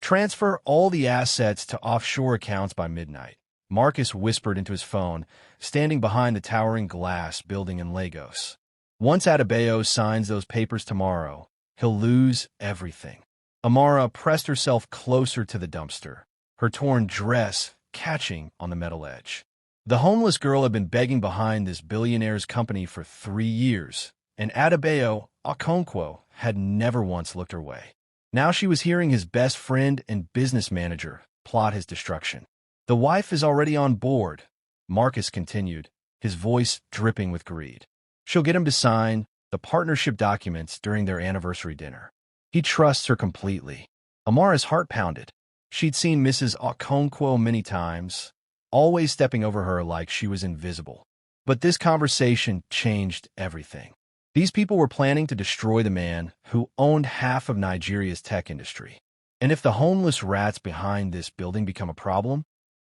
Transfer all the assets to offshore accounts by midnight, Marcus whispered into his phone, standing behind the towering glass building in Lagos. Once Adebayo signs those papers tomorrow, he'll lose everything. Amara pressed herself closer to the dumpster, her torn dress catching on the metal edge. The homeless girl had been begging behind this billionaire's company for 3 years, and Adebayo Okonkwo had never once looked her way. Now she was hearing his best friend and business manager plot his destruction. The wife is already on board, Marcus continued, his voice dripping with greed. She'll get him to sign the partnership documents during their anniversary dinner. He trusts her completely. Amara's heart pounded. She'd seen Mrs. Okonkwo many times, always stepping over her like she was invisible. But this conversation changed everything. These people were planning to destroy the man who owned half of Nigeria's tech industry. And if the homeless rats behind this building become a problem,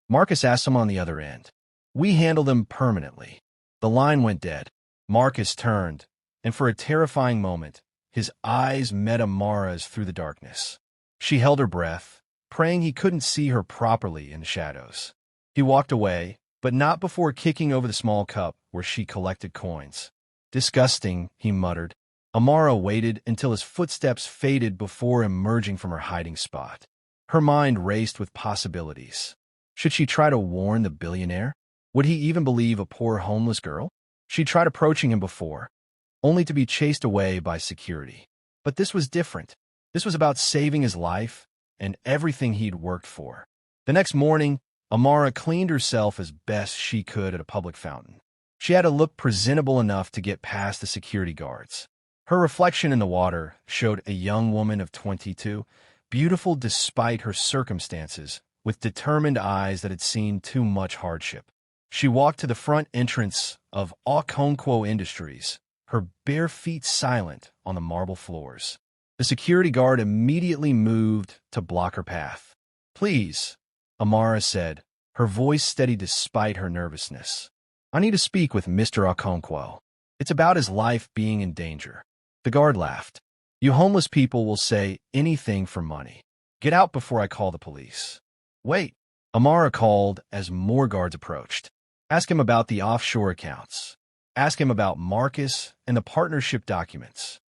Marcus asked them on the other end. We handle them permanently. The line went dead. Marcus turned, and for a terrifying moment, his eyes met Amara's through the darkness. She held her breath, praying he couldn't see her properly in the shadows. He walked away, but not before kicking over the small cup where she collected coins. Disgusting, he muttered. Amara waited until his footsteps faded before emerging from her hiding spot. Her mind raced with possibilities. Should she try to warn the billionaire? Would he even believe a poor homeless girl? She tried approaching him before, only to be chased away by security. But this was different. This was about saving his life and everything he'd worked for. The next morning, Amara cleaned herself as best she could at a public fountain. She had to look presentable enough to get past the security guards. Her reflection in the water showed a young woman of 22, beautiful despite her circumstances, with determined eyes that had seen too much hardship. She walked to the front entrance of Okonkwo Industries, her bare feet silent on the marble floors. The security guard immediately moved to block her path. Please, Amara said, her voice steady despite her nervousness. I need to speak with Mr. Okonkwo. It's about his life being in danger. The guard laughed. You homeless people will say anything for money. Get out before I call the police. Wait, Amara called as more guards approached. Ask him about the offshore accounts. Ask him about Marcus and the partnership documents.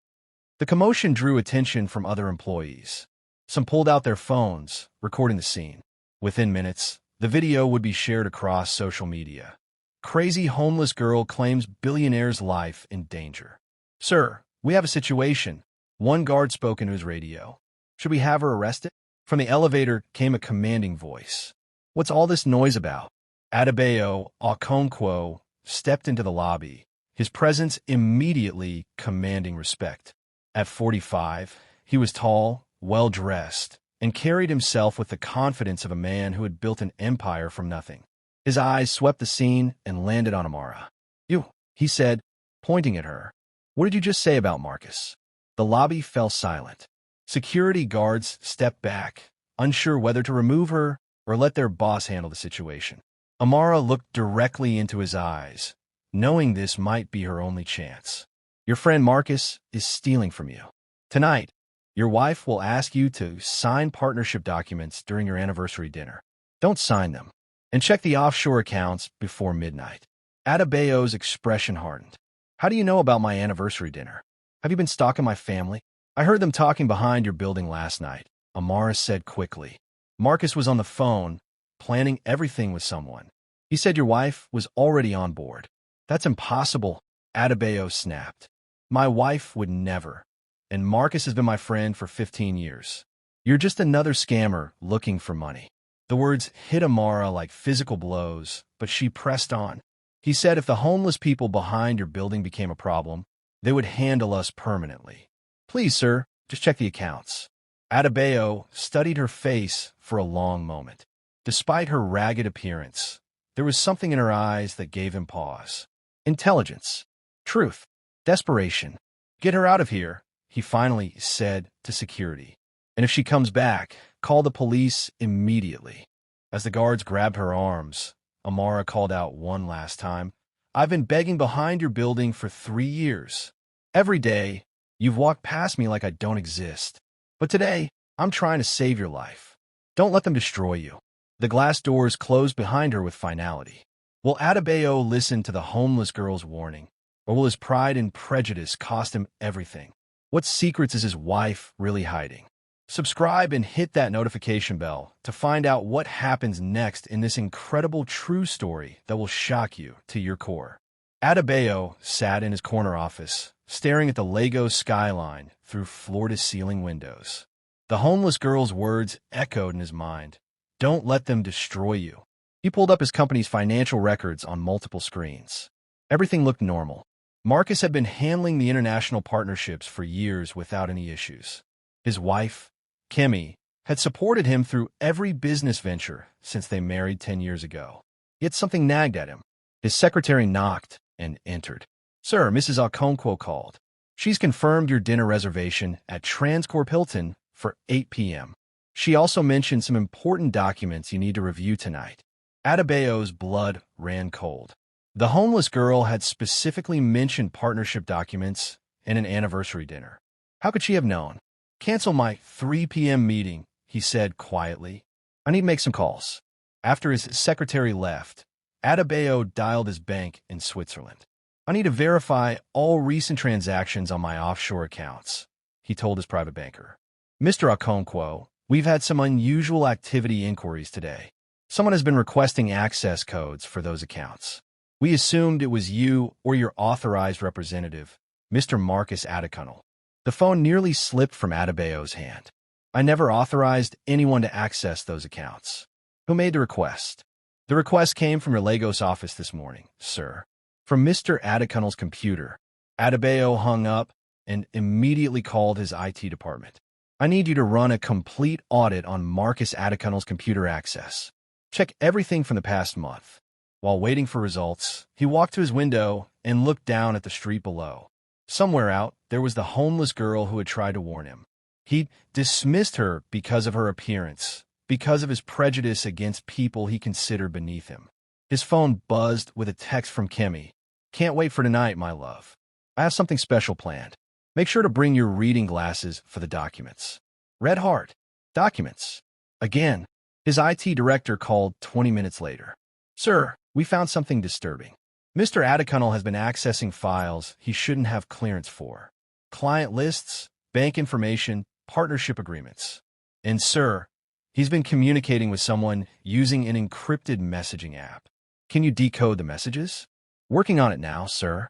The commotion drew attention from other employees. Some pulled out their phones, recording the scene. Within minutes, the video would be shared across social media. Crazy homeless girl claims billionaire's life in danger. Sir, we have a situation. One guard spoke into his radio. Should we have her arrested? From the elevator came a commanding voice. What's all this noise about? Adebayo Okonkwo stepped into the lobby, his presence immediately commanding respect. At 45, he was tall, well-dressed, and carried himself with the confidence of a man who had built an empire from nothing. His eyes swept the scene and landed on Amara. You, he said, pointing at her. What did you just say about Marcus? The lobby fell silent. Security guards stepped back, unsure whether to remove her or let their boss handle the situation. Amara looked directly into his eyes, knowing this might be her only chance. Your friend Marcus is stealing from you. Tonight, your wife will ask you to sign partnership documents during your anniversary dinner. Don't sign them. And check the offshore accounts before midnight. Adebayo's expression hardened. How do you know about my anniversary dinner? Have you been stalking my family? I heard them talking behind your building last night, Amara said quickly. Marcus was on the phone, planning everything with someone. He said your wife was already on board. That's impossible, Adebayo snapped. My wife would never. And Marcus has been my friend for 15 years. You're just another scammer looking for money. The words hit Amara like physical blows, but she pressed on. He said if the homeless people behind your building became a problem, they would handle us permanently. Please, sir, just check the accounts. Adebayo studied her face for a long moment. Despite her ragged appearance, there was something in her eyes that gave him pause. Intelligence, truth, desperation. Get her out of here, he finally said to security. And if she comes back, call the police immediately. As the guards grabbed her arms, Amara called out one last time, I've been begging behind your building for 3 years. Every day, you've walked past me like I don't exist. But today, I'm trying to save your life. Don't let them destroy you. The glass doors closed behind her with finality. Will Adebayo listen to the homeless girl's warning, or will his pride and prejudice cost him everything? What secrets is his wife really hiding? Subscribe and hit that notification bell to find out what happens next in this incredible true story that will shock you to your core. Adebayo sat in his corner office, staring at the Lagos skyline through floor-to-ceiling windows. The homeless girl's words echoed in his mind. Don't let them destroy you. He pulled up his company's financial records on multiple screens. Everything looked normal. Marcus had been handling the international partnerships for years without any issues. His wife, Kimmy, had supported him through every business venture since they married 10 years ago. Yet something nagged at him. His secretary knocked and entered. Sir, Mrs. Okonkwo called. She's confirmed your dinner reservation at Transcorp Hilton for 8 p.m. She also mentioned some important documents you need to review tonight. Adebayo's blood ran cold. The homeless girl had specifically mentioned partnership documents and an anniversary dinner. How could she have known? Cancel my 3 p.m. meeting, he said quietly. I need to make some calls. After his secretary left, Adebayo dialed his bank in Switzerland. I need to verify all recent transactions on my offshore accounts, he told his private banker. Mr. Okonkwo, we've had some unusual activity inquiries today. Someone has been requesting access codes for those accounts. We assumed it was you or your authorized representative, Mr. Marcus Adekunle. The phone nearly slipped from Adebayo's hand. I never authorized anyone to access those accounts. Who made the request? The request came from your Lagos office this morning, sir. From Mr. Adekunle's computer. Adebayo hung up and immediately called his IT department. I need you to run a complete audit on Marcus Adekunle's computer access. Check everything from the past month. While waiting for results, he walked to his window and looked down at the street below. Somewhere out, there was the homeless girl who had tried to warn him. He dismissed her because of her appearance, because of his prejudice against people he considered beneath him. His phone buzzed with a text from Kimmy. Can't wait for tonight, my love. I have something special planned. Make sure to bring your reading glasses for the documents. Red heart. Documents. Again, his IT director called 20 minutes later. Sir, we found something disturbing. Mr. Adekunle has been accessing files he shouldn't have clearance for. Client lists, bank information, partnership agreements. And sir, he's been communicating with someone using an encrypted messaging app. Can you decode the messages? Working on it now, sir.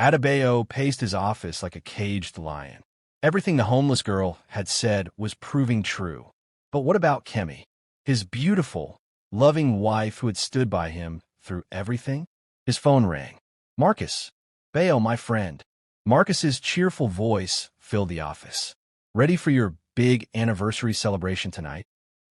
Adebayo paced his office like a caged lion. Everything the homeless girl had said was proving true. But what about Kimmy? His beautiful, loving wife who had stood by him through everything? His phone rang. Marcus. Bayo, my friend. Marcus's cheerful voice filled the office. Ready for your big anniversary celebration tonight?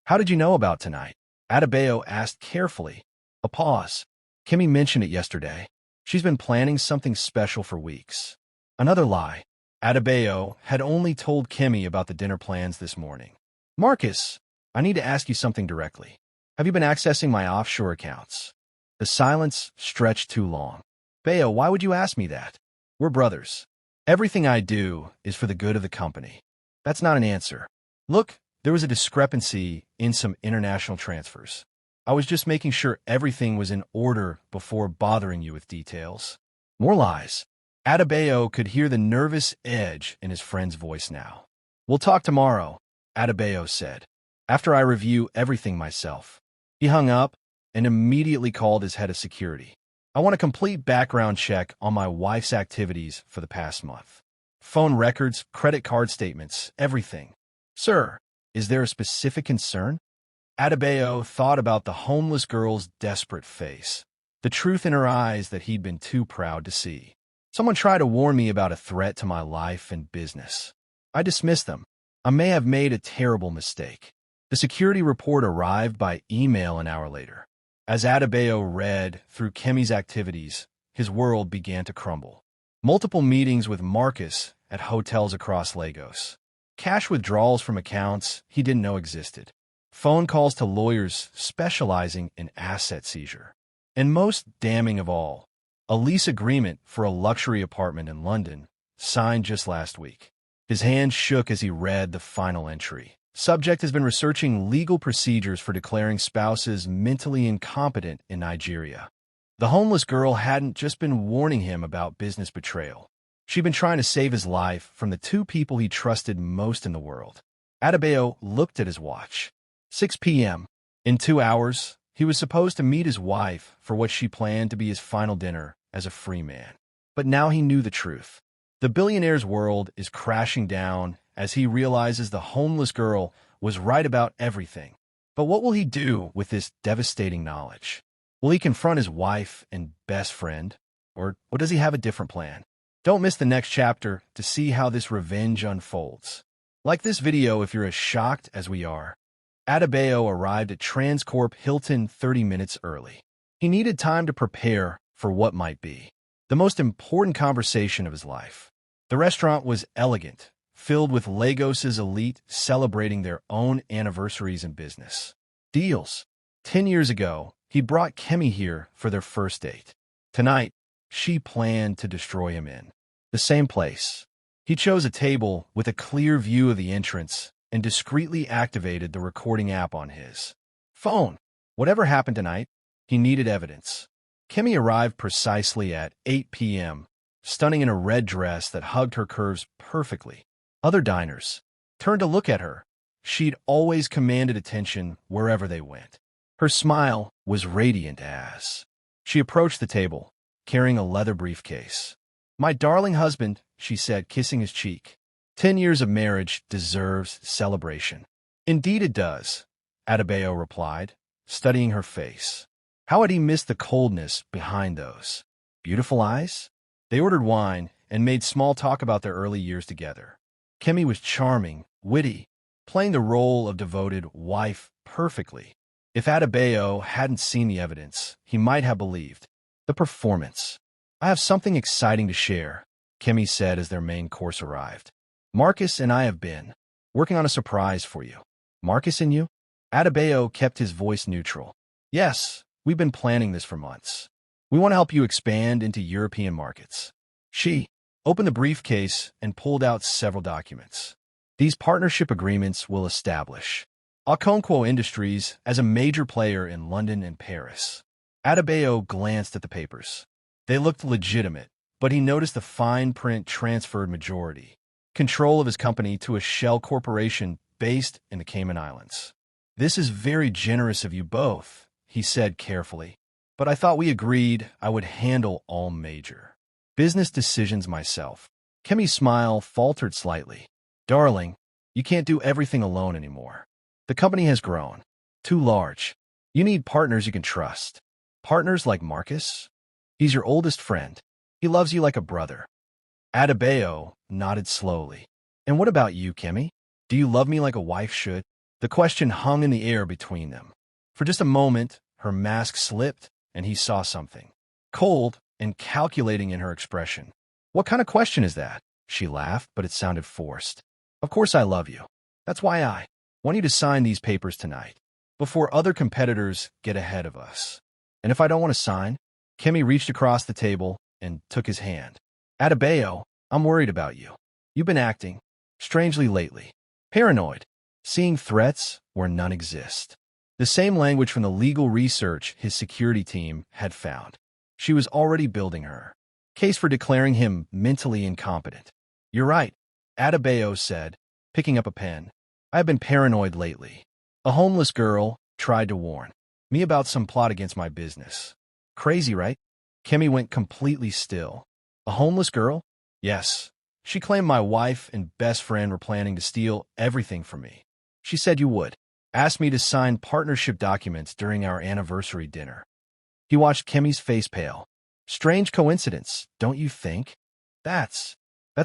How did you know about tonight? Adebayo asked carefully. A pause. Kimmy mentioned it yesterday. She's been planning something special for weeks. Another lie. Adebayo had only told Kimmy about the dinner plans this morning. Marcus, I need to ask you something directly. Have you been accessing my offshore accounts? The silence stretched too long. Bayo, why would you ask me that? We're brothers. Everything I do is for the good of the company. That's not an answer. Look, there was a discrepancy in some international transfers. I was just making sure everything was in order before bothering you with details. More lies. Adebayo could hear the nervous edge in his friend's voice now. We'll talk tomorrow, Adebayo said, after I review everything myself. He hung up and immediately called his head of security. I want a complete background check on my wife's activities for the past month. Phone records, credit card statements, everything. Sir, is there a specific concern? Adebayo thought about the homeless girl's desperate face, the truth in her eyes that he'd been too proud to see. Someone tried to warn me about a threat to my life and business. I dismissed them. I may have made a terrible mistake. The security report arrived by email an hour later. As Adebayo read through Kimmy's activities, his world began to crumble. Multiple meetings with Marcus at hotels across Lagos. Cash withdrawals from accounts he didn't know existed. Phone calls to lawyers specializing in asset seizure. And most damning of all, a lease agreement for a luxury apartment in London, signed just last week. His hand shook as he read the final entry. Subject has been researching legal procedures for declaring spouses mentally incompetent in Nigeria. The homeless girl hadn't just been warning him about business betrayal. She'd been trying to save his life from the two people he trusted most in the world. Adebayo looked at his watch. 6 p.m. In 2 hours, he was supposed to meet his wife for what she planned to be his final dinner as a free man. But now he knew the truth. The billionaire's world is crashing down as he realizes the homeless girl was right about everything. But what will he do with this devastating knowledge? Will he confront his wife and best friend? Or does he have a different plan? Don't miss the next chapter to see how this revenge unfolds. Like this video if you're as shocked as we are. Adebayo arrived at Transcorp Hilton 30 minutes early. He needed time to prepare for what might be the most important conversation of his life. The restaurant was elegant, filled with Lagos's elite celebrating their own anniversaries in business. Deals. 10 years ago, he brought Kemi here for their first date. Tonight, she planned to destroy him in the same place. He chose a table with a clear view of the entrance and discreetly activated the recording app on his phone. Whatever happened tonight, he needed evidence. Kemi arrived precisely at 8 p.m., stunning in a red dress that hugged her curves perfectly. Other diners turned to look at her. She'd always commanded attention wherever they went. Her smile was radiant as she approached the table, carrying a leather briefcase. "My darling husband," she said, kissing his cheek. 10 years of marriage deserves celebration. "Indeed it does," Adebayo replied, studying her face. How had he missed the coldness behind those beautiful eyes? They ordered wine and made small talk about their early years together. Kemi was charming, witty, playing the role of devoted wife perfectly. If Adebayo hadn't seen the evidence, he might have believed. The performance. "I have something exciting to share," Kemi said as their main course arrived. "Marcus and I have been working on a surprise for you." "Marcus and you?" Adebayo kept his voice neutral. "Yes, we've been planning this for months. We want to help you expand into European markets." She opened the briefcase and pulled out several documents. "These partnership agreements will establish Okonkwo Industries as a major player in London and Paris." Adebayo glanced at the papers. They looked legitimate, but he noticed the fine print transferred majority control of his company to a shell corporation based in the Cayman Islands. "This is very generous of you both," he said carefully, "but I thought we agreed I would handle all major business decisions myself." Kemi's smile faltered slightly. "Darling, you can't do everything alone anymore. The company has grown too large. You need partners you can trust. Partners like Marcus? He's your oldest friend. He loves you like a brother." Adebayo nodded slowly. "And what about you, Kemi? Do you love me like a wife should?" The question hung in the air between them. For just a moment, her mask slipped, and he saw something cold and calculating in her expression. "What kind of question is that?" She laughed, but it sounded forced. "Of course I love you. That's why I want you to sign these papers tonight, before other competitors get ahead of us." "And if I don't want to sign?" Kemi reached across the table and took his hand. "Adebayo, I'm worried about you. You've been acting strangely lately. Paranoid. Seeing threats where none exist." The same language from the legal research his security team had found. She was already building her case for declaring him mentally incompetent. "You're right," Adebayo said, picking up a pen. "I have been paranoid lately. A homeless girl tried to warn me about some plot against my business." "Crazy, right?" Kemi went completely still. "A homeless girl?" "Yes. She claimed my wife and best friend were planning to steal everything from me. She said you would. Asked me to sign partnership documents during our anniversary dinner." He watched Kemi's face pale. "Strange coincidence, don't you think?" That's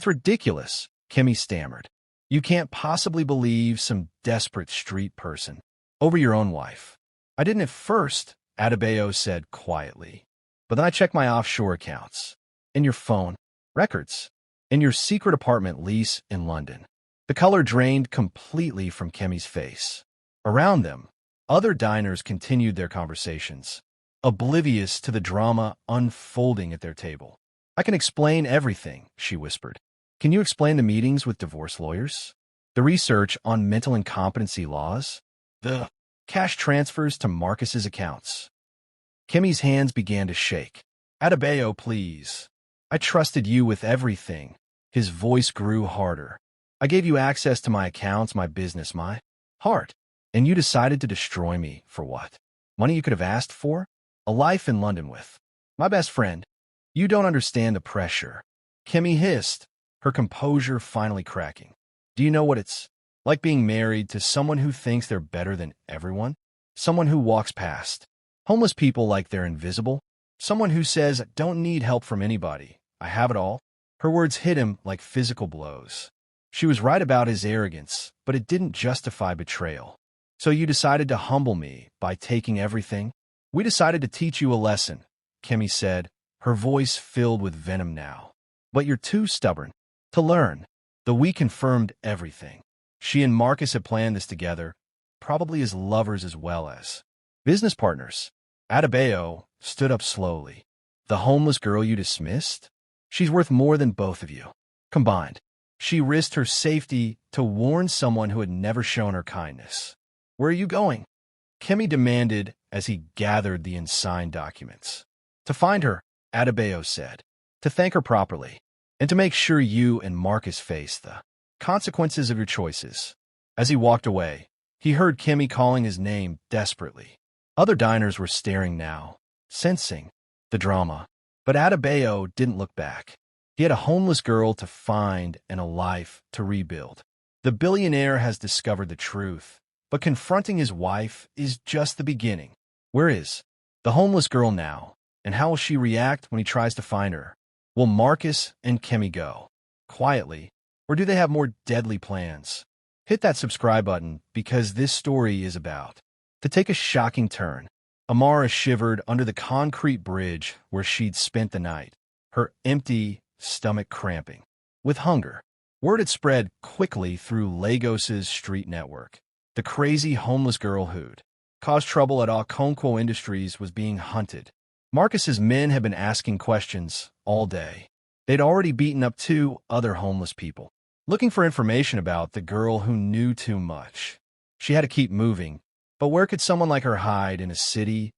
ridiculous," Kemi stammered. "You can't possibly believe some desperate street person over your own wife." "I didn't at first," Adebayo said quietly. "But then I checked my offshore accounts, and your phone records, and your secret apartment lease in London." The color drained completely from Kemi's face. Around them, other diners continued their conversations, oblivious to the drama unfolding at their table. "I can explain everything," she whispered. "Can you explain the meetings with divorce lawyers?" The research on mental incompetency laws. The cash transfers to Marcus's accounts. Kimmy's hands began to shake. Adebayo, please. I trusted you with everything. His voice grew harder. I gave you access to my accounts, my business, my heart. And you decided to destroy me for what? Money you could have asked for? A life in London with my best friend. You don't understand the pressure. Kimmy hissed, her composure finally cracking. Do you know what it's like being married to someone who thinks they're better than everyone? Someone who walks past homeless people like they're invisible? Someone who says, don't need help from anybody. I have it all. Her words hit him like physical blows. She was right about his arrogance, but it didn't justify betrayal. So you decided to humble me by taking everything? We decided to teach you a lesson, Kimmy said, her voice filled with venom now. But you're too stubborn to learn. The we confirmed everything. She and Marcus had planned this together, probably as lovers as well as business partners. Adebayo stood up slowly. The homeless girl you dismissed? She's worth more than both of you combined. She risked her safety to warn someone who had never shown her kindness. Where are you going? Kimmy demanded as he gathered the unsigned documents. To find her, Adebayo said. To thank her properly. And to make sure you and Marcus face the consequences of your choices. As he walked away, he heard Kimmy calling his name desperately. Other diners were staring now, sensing the drama. But Adebayo didn't look back. He had a homeless girl to find and a life to rebuild. The billionaire has discovered the truth, but confronting his wife is just the beginning. Where is the homeless girl now, and how will she react when he tries to find her? Will Marcus and Kimmy go quietly, or do they have more deadly plans? Hit that subscribe button because this story is about to take a shocking turn. Amara shivered under the concrete bridge where she'd spent the night, her empty stomach cramping with hunger. Word had spread quickly through Lagos's street network. The crazy homeless girl who'd caused trouble at Okonkwo Industries was being hunted. Marcus's men had been asking questions all day. They'd already beaten up 2 other homeless people, looking for information about the girl who knew too much. She had to keep moving, but where could someone like her hide in a city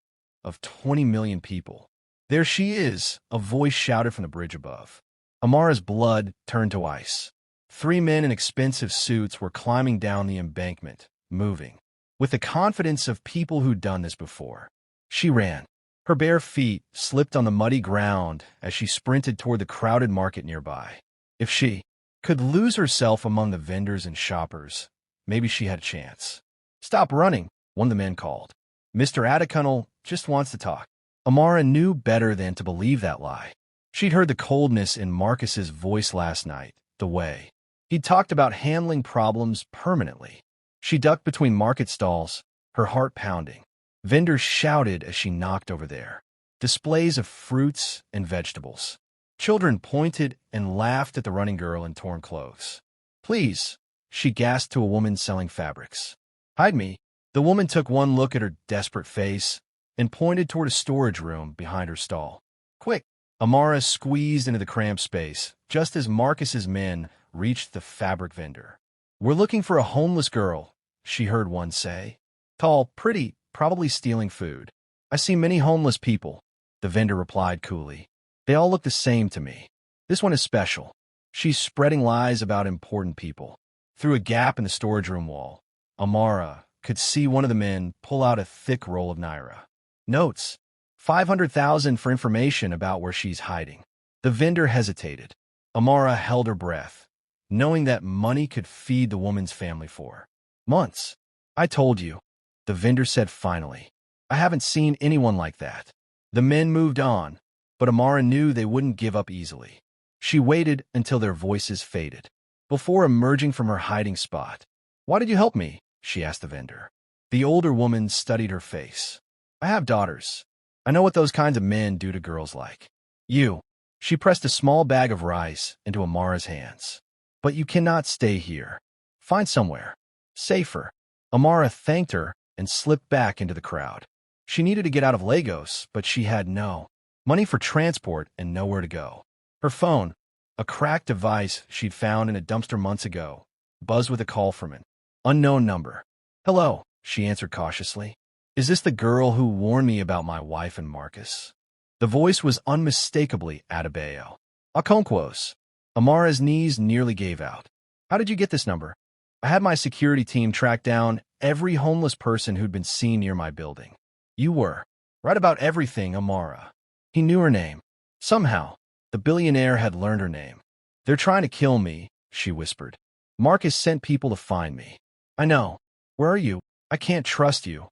of 20 million people? There she is, a voice shouted from the bridge above. Amara's blood turned to ice. 3 men in expensive suits were climbing down the embankment, moving with the confidence of people who'd done this before. She ran. Her bare feet slipped on the muddy ground as she sprinted toward the crowded market nearby. If she could lose herself among the vendors and shoppers, maybe she had a chance. Stop running, one of the men called. Mr. Adekunle just wants to talk. Amara knew better than to believe that lie. She'd heard the coldness in Marcus's voice last night, the way he'd talked about handling problems permanently. She ducked between market stalls, her heart pounding. Vendors shouted as she knocked over there. Displays of fruits and vegetables. Children pointed and laughed at the running girl in torn clothes. Please, she gasped to a woman selling fabrics. Hide me. The woman took one look at her desperate face and pointed toward a storage room behind her stall. Quick! Amara squeezed into the cramped space just as Marcus's men reached the fabric vendor. We're looking for a homeless girl, she heard one say. Tall, pretty, probably stealing food. I see many homeless people, the vendor replied coolly. They all look the same to me. This one is special. She's spreading lies about important people. Through a gap in the storage room wall, Amara could see one of the men pull out a thick roll of naira. Notes. 500,000 for information about where she's hiding. The vendor hesitated. Amara held her breath, knowing that money could feed the woman's family for months. I told you, the vendor said finally. I haven't seen anyone like that. The men moved on, but Amara knew they wouldn't give up easily. She waited until their voices faded, before emerging from her hiding spot. Why did you help me? She asked the vendor. The older woman studied her face. I have daughters. I know what those kinds of men do to girls like you. She pressed a small bag of rice into Amara's hands. But you cannot stay here. Find somewhere safer. Amara thanked her and slipped back into the crowd. She needed to get out of Lagos, but she had no money for transport and nowhere to go. Her phone, a cracked device she'd found in a dumpster months ago, buzzed with a call from an unknown number. "Hello," she answered cautiously. "Is this the girl who warned me about my wife and Marcus?" The voice was unmistakably Adebayo. Okonkwo's. Amara's knees nearly gave out. "How did you get this number?" "I had my security team track down every homeless person who'd been seen near my building." "You were right about everything, Amara." He knew her name. Somehow, the billionaire had learned her name. "They're trying to kill me," she whispered. "Marcus sent people to find me." "I know. Where are you? I can't trust you,"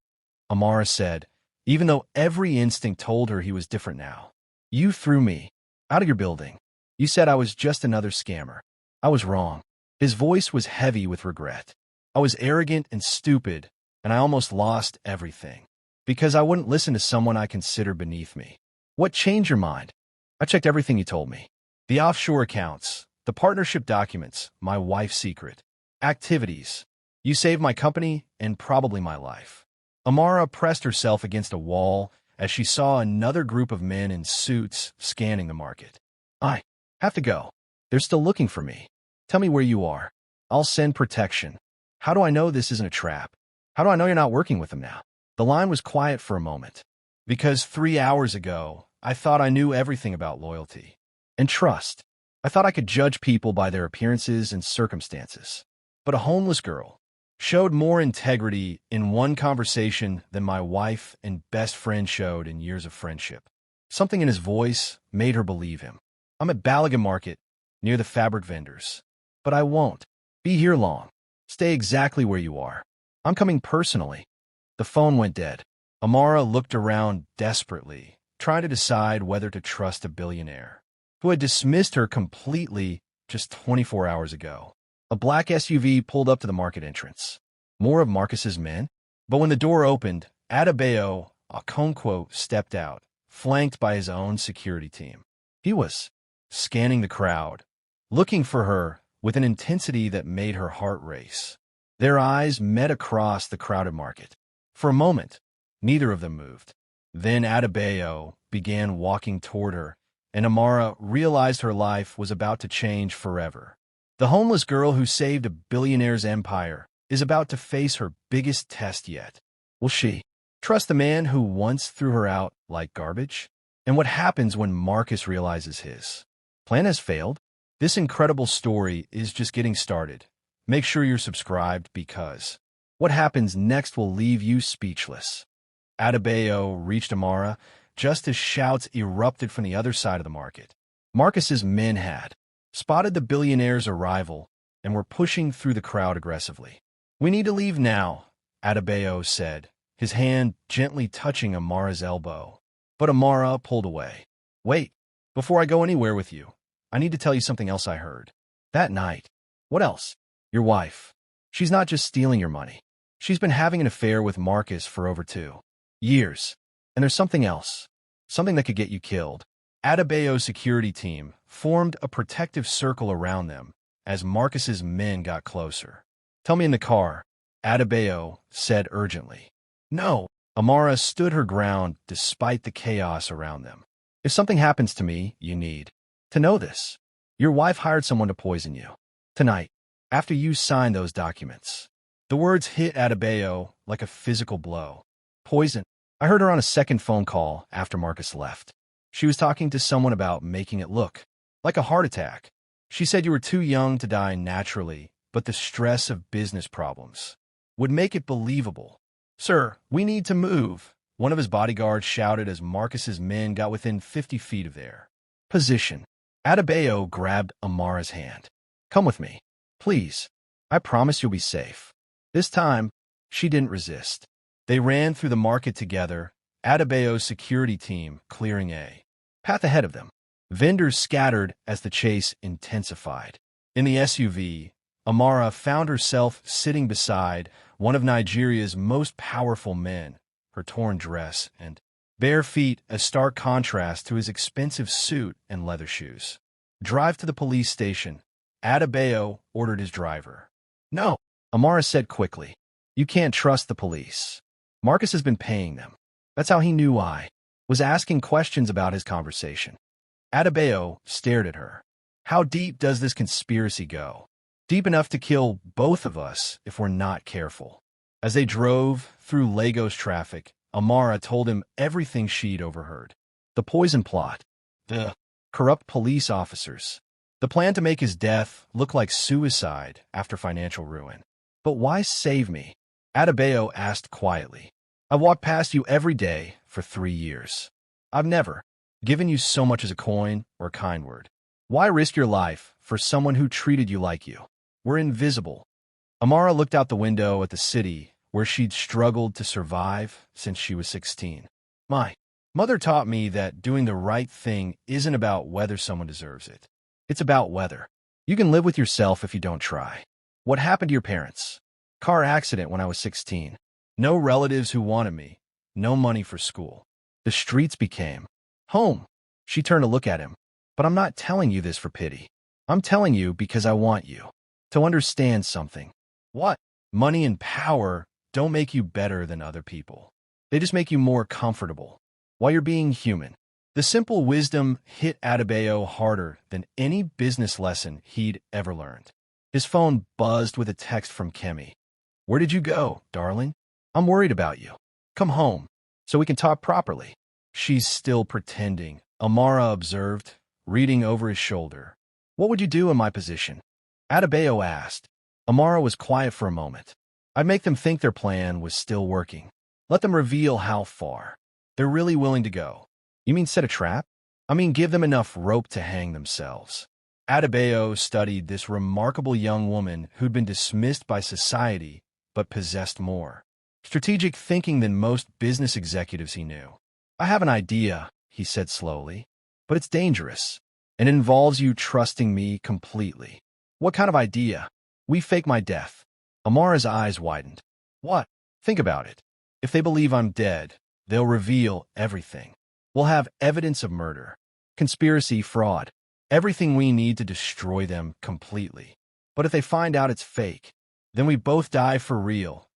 Amara said, even though every instinct told her he was different now. "You threw me out of your building. You said I was just another scammer. I was wrong." His voice was heavy with regret. "I was arrogant and stupid, and I almost lost everything. Because I wouldn't listen to someone I considered beneath me." "What changed your mind?" "I checked everything you told me. The offshore accounts, the partnership documents, my wife's secret, activities. You saved my company and probably my life." Amara pressed herself against a wall as she saw another group of men in suits scanning the market. "I have to go. They're still looking for me. Tell me where you are. I'll send protection." "How do I know this isn't a trap? How do I know you're not working with them now?" The line was quiet for a moment. "Because 3 hours ago, I thought I knew everything about loyalty and trust. I thought I could judge people by their appearances and circumstances. But a homeless girl showed more integrity in one conversation than my wife and best friend showed in years of friendship." Something in his voice made her believe him. "I'm at Ballaghan Market, near the fabric vendors. But I won't be here long. Stay exactly where you are. I'm coming personally." The phone went dead. Amara looked around desperately, trying to decide whether to trust a billionaire who had dismissed her completely just 24 hours ago. A black SUV pulled up to the market entrance. More of Marcus's men? But when the door opened, Adebayo Okonkwo stepped out, flanked by his own security team. He was scanning the crowd, looking for her with an intensity that made her heart race. Their eyes met across the crowded market. For a moment, neither of them moved. Then Adebayo began walking toward her, and Amara realized her life was about to change forever. The homeless girl who saved a billionaire's empire is about to face her biggest test yet. Will she trust the man who once threw her out like garbage? And what happens when Marcus realizes his plan has failed? This incredible story is just getting started. Make sure you're subscribed because what happens next will leave you speechless. Adebayo reached Amara just as shouts erupted from the other side of the market. Marcus's men had spotted the billionaire's arrival and were pushing through the crowd aggressively. "We need to leave now," Adebayo said, his hand gently touching Amara's elbow. But Amara pulled away. "Wait, before I go anywhere with you, I need to tell you something else I heard. That night." "What else?" "Your wife. She's not just stealing your money. She's been having an affair with Marcus for over 2 years. And there's something else. Something that could get you killed." Adebayo's security team formed a protective circle around them as Marcus's men got closer. "Tell me in the car," Adebayo said urgently. "No." Amara stood her ground despite the chaos around them. "If something happens to me, you need to know this. Your wife hired someone to poison you. Tonight, after you signed those documents." The words hit Adebayo like a physical blow. "Poison?" "I heard her on a second phone call after Marcus left. She was talking to someone about making it look like a heart attack. She said you were too young to die naturally, but the stress of business problems would make it believable." "Sir, we need to move," one of his bodyguards shouted as Marcus's men got within 50 feet of their position. Adebayo grabbed Amara's hand. "Come with me, please. I promise you'll be safe." This time, she didn't resist. They ran through the market together, Adebayo's security team clearing a path ahead of them. Vendors scattered as the chase intensified. In the SUV, Amara found herself sitting beside one of Nigeria's most powerful men, her torn dress and bare feet a stark contrast to his expensive suit and leather shoes. "Drive to the police station," Adebayo ordered his driver. "No," Amara said quickly. "You can't trust the police. Marcus has been paying them. That's how he knew I was asking questions about his conversation." Adebayo stared at her. "How deep does this conspiracy go?" Deep enough to kill both of us if we're not careful. As they drove through Lagos traffic, Amara told him everything she'd overheard. The poison plot, the corrupt police officers, the plan to make his death look like suicide after financial ruin. But why save me? Adebayo asked quietly. I've walked past you every day for 3 years. I've never given you so much as a coin or a kind word. Why risk your life for someone who treated you like you? We're invisible. Amara looked out the window at the city where she'd struggled to survive since she was 16. My mother taught me that doing the right thing isn't about whether someone deserves it. It's about whether you can live with yourself if you don't try. What happened to your parents? Car accident when I was 16. No relatives who wanted me. No money for school. The streets became home. She turned to look at him. But I'm not telling you this for pity. I'm telling you because I want you to understand something. What? Money and power don't make you better than other people. They just make you more comfortable while you're being human. The simple wisdom hit Adebayo harder than any business lesson he'd ever learned. His phone buzzed with a text from Kemi. Where did you go, darling? I'm worried about you. Come home so we can talk properly. She's still pretending, Amara observed, reading over his shoulder. What would you do in my position? Adebayo asked. Amara was quiet for a moment. I'd make them think their plan was still working. Let them reveal how far they're really willing to go. You mean set a trap? I mean give them enough rope to hang themselves. Adebayo studied this remarkable young woman who'd been dismissed by society but possessed more strategic thinking than most business executives he knew. I have an idea, he said slowly, but it's dangerous, and it involves you trusting me completely. What kind of idea? We fake my death. Amara's eyes widened. What? Think about it. If they believe I'm dead, they'll reveal everything. We'll have evidence of murder, conspiracy, fraud, everything we need to destroy them completely. But if they find out it's fake, then we both die for real.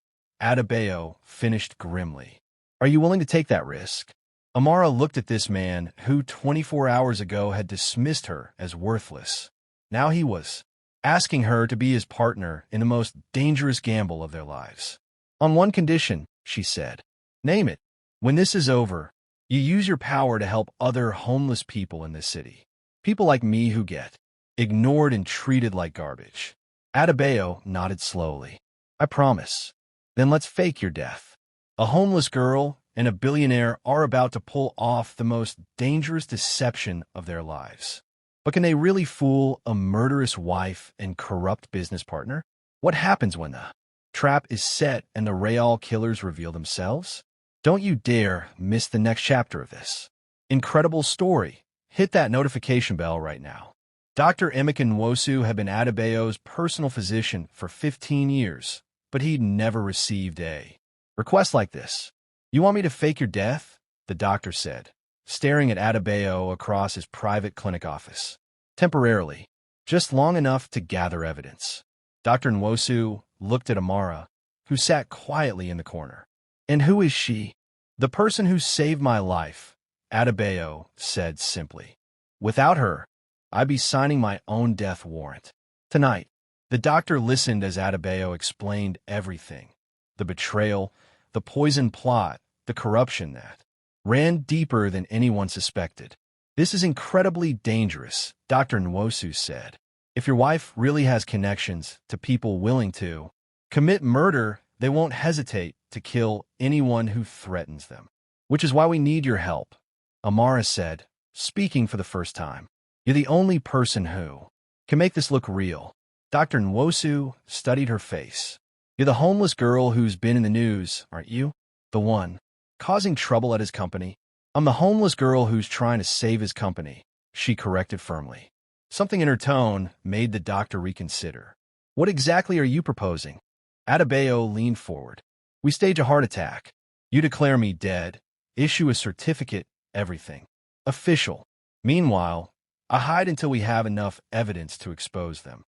Adebayo finished grimly. Are you willing to take that risk? Amara looked at this man who 24 hours ago had dismissed her as worthless. Now he was asking her to be his partner in the most dangerous gamble of their lives. On one condition, she said. Name it. When this is over, you use your power to help other homeless people in this city. People like me who get ignored and treated like garbage. Adebayo nodded slowly. I promise. Then let's fake your death. A homeless girl and a billionaire are about to pull off the most dangerous deception of their lives. But can they really fool a murderous wife and corrupt business partner? What happens when the trap is set and the Real killers reveal themselves? Don't you dare miss the next chapter of this incredible story. Hit that notification bell right now. Dr. Emeka Nwosu had been Adebayo's personal physician for 15 years, but he'd never received a request like this. You want me to fake your death? The doctor said, staring at Adebayo across his private clinic office. Temporarily, just long enough to gather evidence. Dr. Nwosu looked at Amara, who sat quietly in the corner. And who is she? The person who saved my life, Adebayo said simply. Without her, I'd be signing my own death warrant. Tonight, the doctor listened as Adebayo explained everything. The betrayal, the poison plot, the corruption that ran deeper than anyone suspected. This is incredibly dangerous, Dr. Nwosu said. If your wife really has connections to people willing to commit murder, they won't hesitate to kill anyone who threatens them. Which is why we need your help, Amara said, speaking for the first time. You're the only person who can make this look real. Dr. Nwosu studied her face. You're the homeless girl who's been in the news, aren't you? The one causing trouble at his company. I'm the homeless girl who's trying to save his company, she corrected firmly. Something in her tone made the doctor reconsider. What exactly are you proposing? Adebayo leaned forward. We stage a heart attack. You declare me dead, issue a certificate, everything. Official. Meanwhile, I hide until we have enough evidence to expose them.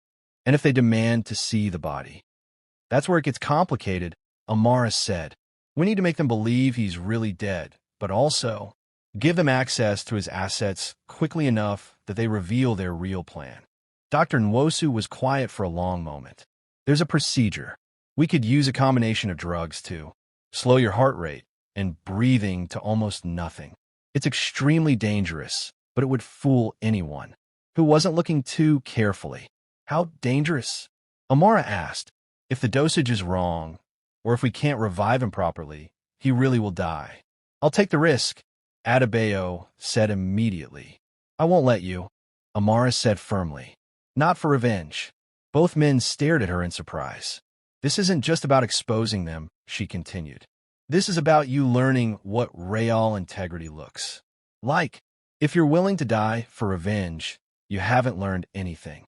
And if they demand to see the body. That's where it gets complicated, Amara said. We need to make them believe he's really dead, but also give them access to his assets quickly enough that they reveal their real plan. Dr. Nwosu was quiet for a long moment. There's a procedure. We could use a combination of drugs to slow your heart rate and breathing to almost nothing. It's extremely dangerous, but it would fool anyone who wasn't looking too carefully. How dangerous? Amara asked. If the dosage is wrong, or if we can't revive him properly, he really will die. I'll take the risk, Adebayo said immediately. I won't let you, Amara said firmly. Not for revenge. Both men stared at her in surprise. This isn't just about exposing them, she continued. This is about you learning what real integrity looks like. If you're willing to die for revenge, you haven't learned anything.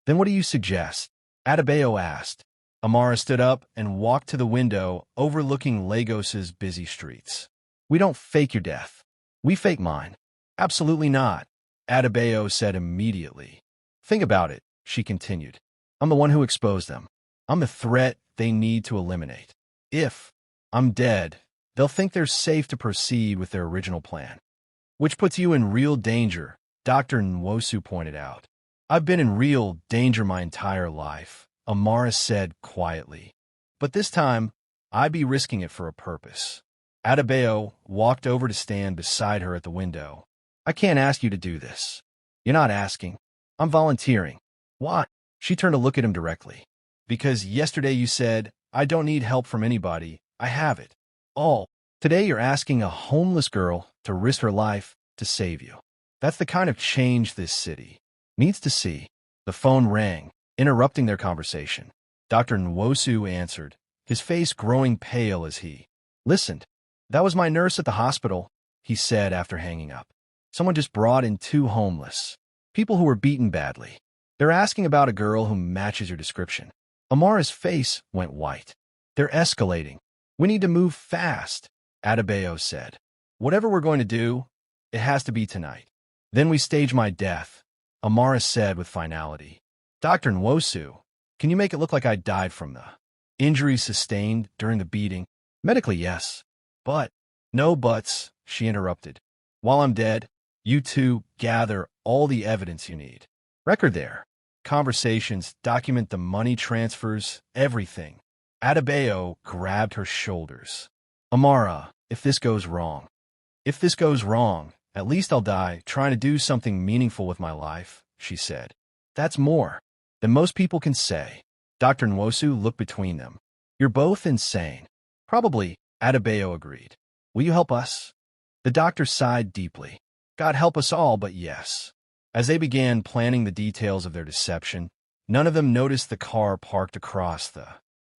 Then what do you suggest? Adebayo asked. Amara stood up and walked to the window overlooking Lagos's busy streets. We don't fake your death. We fake mine. Absolutely not, Adebayo said immediately. Think about it, she continued. I'm the one who exposed them. I'm the threat they need to eliminate. If I'm dead, they'll think they're safe to proceed with their original plan. Which puts you in real danger, Dr. Nwosu pointed out. I've been in real danger my entire life, Amara said quietly. But this time, I'd be risking it for a purpose. Adebayo walked over to stand beside her at the window. I can't ask you to do this. You're not asking. I'm volunteering. Why? She turned to look at him directly. Because yesterday you said, I don't need help from anybody. I have it. All. Today you're asking a homeless girl to risk her life to save you. That's the kind of change this city needs to see. The phone rang, interrupting their conversation. Dr. Nwosu answered, his face growing pale as he listened. That was my nurse at the hospital, he said after hanging up. Someone just brought in 2 homeless people who were beaten badly. They're asking about a girl who matches your description. Amara's face went white. They're escalating. We need to move fast, Adebayo said. Whatever we're going to do, it has to be tonight. Then we stage my death, Amara said with finality. Dr. Nwosu, can you make it look like I died from the injuries sustained during the beating? Medically, yes. But, no buts, she interrupted. While I'm dead, you two gather all the evidence you need. Record there. Conversations, document the money transfers, everything. Adebayo grabbed her shoulders. Amara, if this goes wrong, at least I'll die trying to do something meaningful with my life, she said. That's more than most people can say. Dr. Nwosu looked between them. You're both insane. Probably, Adebayo agreed. Will you help us? The doctor sighed deeply. God help us all, but yes. As they began planning the details of their deception, none of them noticed the car parked across the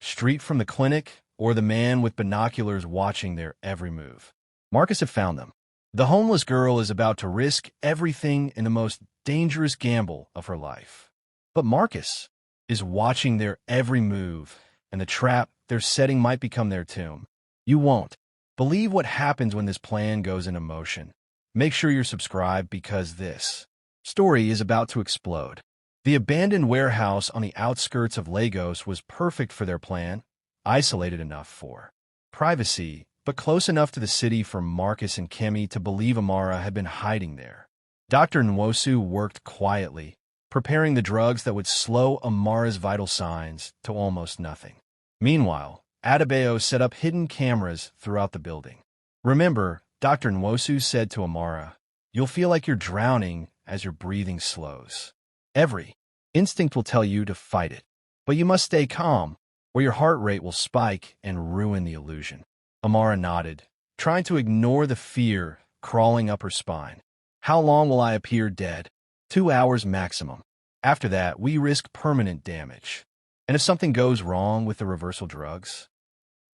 street from the clinic or the man with binoculars watching their every move. Marcus had found them. The homeless girl is about to risk everything in the most dangerous gamble of her life. But Marcus is watching their every move, and the trap they're setting might become their tomb. You won't believe what happens when this plan goes into motion. Make sure you're subscribed because this story is about to explode. The abandoned warehouse on the outskirts of Lagos was perfect for their plan, isolated enough for privacy, but close enough to the city for Marcus and Kemi to believe Amara had been hiding there. Dr. Nwosu worked quietly, preparing the drugs that would slow Amara's vital signs to almost nothing. Meanwhile, Adebayo set up hidden cameras throughout the building. Remember, Dr. Nwosu said to Amara, you'll feel like you're drowning as your breathing slows. Every instinct will tell you to fight it, but you must stay calm, or your heart rate will spike and ruin the illusion. Amara nodded, trying to ignore the fear crawling up her spine. How long will I appear dead? 2 hours maximum. After that, we risk permanent damage. And if something goes wrong with the reversal drugs?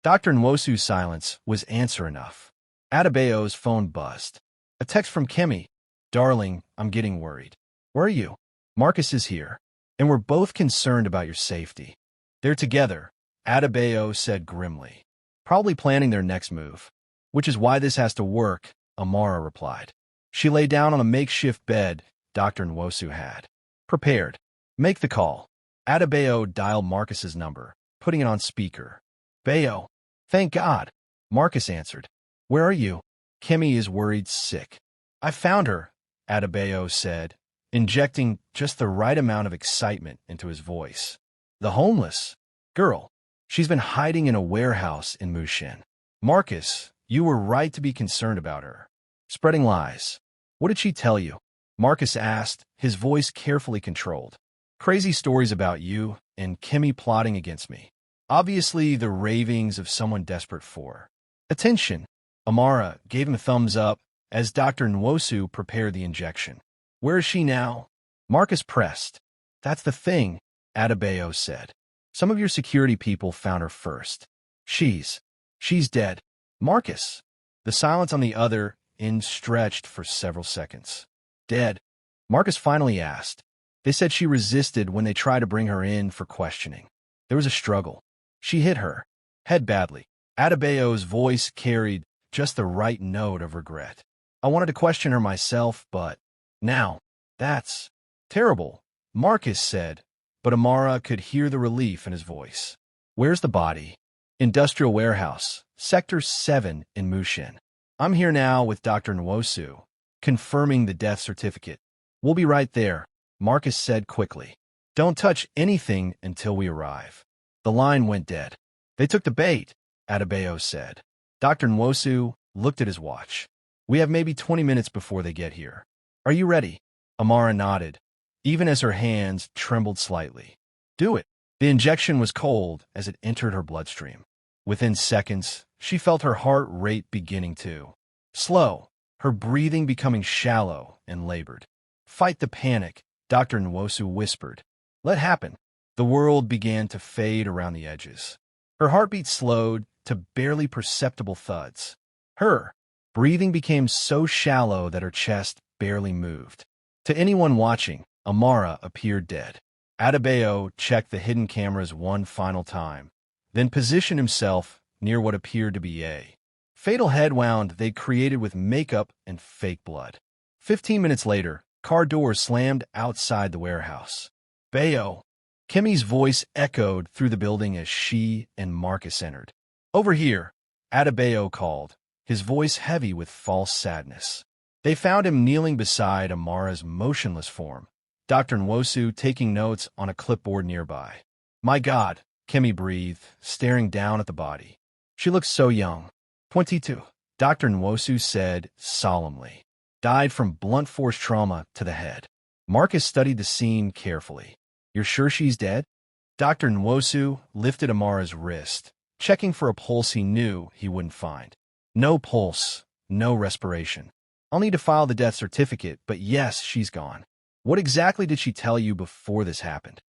Dr. Nwosu's silence was answer enough. Adebayo's phone buzzed. A text from Kemi. Darling, I'm getting worried. Where are you? Marcus is here, and we're both concerned about your safety. They're together, Adebayo said grimly. Probably planning their next move. Which is why this has to work, Amara replied. She lay down on a makeshift bed Dr. Nwosu had prepared. Make the call. Adebayo dialed Marcus's number, putting it on speaker. Bayo. Thank God. Marcus answered. Where are you? Kemi is worried sick. I found her, Adebayo said, injecting just the right amount of excitement into his voice. The homeless girl. She's been hiding in a warehouse in Mushin. Marcus, you were right to be concerned about her. Spreading lies. What did she tell you? Marcus asked, his voice carefully controlled. Crazy stories about you and Kimmy plotting against me. Obviously, the ravings of someone desperate for attention. Amara gave him a thumbs up as Dr. Nwosu prepared the injection. Where is she now? Marcus pressed. That's the thing, Adebayo said. Some of your security people found her first. She's dead. Marcus. The silence on the other end stretched for several seconds. Dead? Marcus finally asked. They said she resisted when they tried to bring her in for questioning. There was a struggle. She hit her head badly. Adebayo's voice carried just the right note of regret. I wanted to question her myself, but now, that's terrible, Marcus said, but Amara could hear the relief in his voice. Where's the body? Industrial Warehouse, Sector 7 in Mushin. I'm here now with Dr. Nwosu, confirming the death certificate. We'll be right there, Marcus said quickly. Don't touch anything until we arrive. The line went dead. They took the bait, Adebayo said. Dr. Nwosu looked at his watch. We have maybe 20 minutes before they get here. Are you ready? Amara nodded, even as her hands trembled slightly. Do it. The injection was cold as it entered her bloodstream. Within seconds, she felt her heart rate beginning to slow, her breathing becoming shallow and labored. Fight the panic, Dr. Nwosu whispered. Let happen. The world began to fade around the edges. Her heartbeat slowed to barely perceptible thuds. Her breathing became so shallow that her chest barely moved. To anyone watching, Amara appeared dead. Adebayo checked the hidden cameras one final time, then positioned himself near what appeared to be a fatal head wound they created with makeup and fake blood. 15 minutes later, car doors slammed outside the warehouse. Bayo. Kimmy's voice echoed through the building as she and Marcus entered. Over here, Adebayo called, his voice heavy with false sadness. They found him kneeling beside Amara's motionless form, Dr. Nwosu taking notes on a clipboard nearby. My God, Kimmy breathed, staring down at the body. She looks so young. 22, Dr. Nwosu said solemnly. Died from blunt force trauma to the head. Marcus studied the scene carefully. You're sure she's dead? Dr. Nwosu lifted Amara's wrist, checking for a pulse he knew he wouldn't find. No pulse, no respiration. I'll need to file the death certificate, but yes, she's gone. What exactly did she tell you before this happened?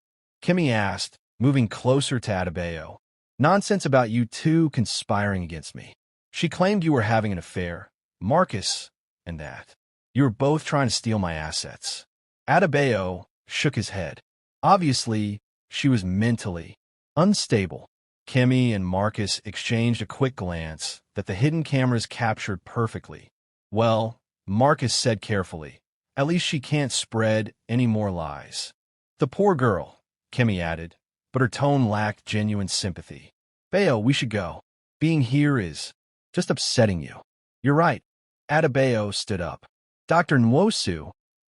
Kimmy asked, moving closer to Adebayo. Nonsense about you two conspiring against me. She claimed you were having an affair, Marcus, and that. You were both trying to steal my assets. Adebayo shook his head. Obviously, she was mentally unstable. Kimmy and Marcus exchanged a quick glance that the hidden cameras captured perfectly. Well, Marcus said carefully, at least she can't spread any more lies. The poor girl, Kimmy added, but her tone lacked genuine sympathy. Bayo, we should go. Being here is just upsetting you. You're right. Adebayo stood up. Dr. Nwosu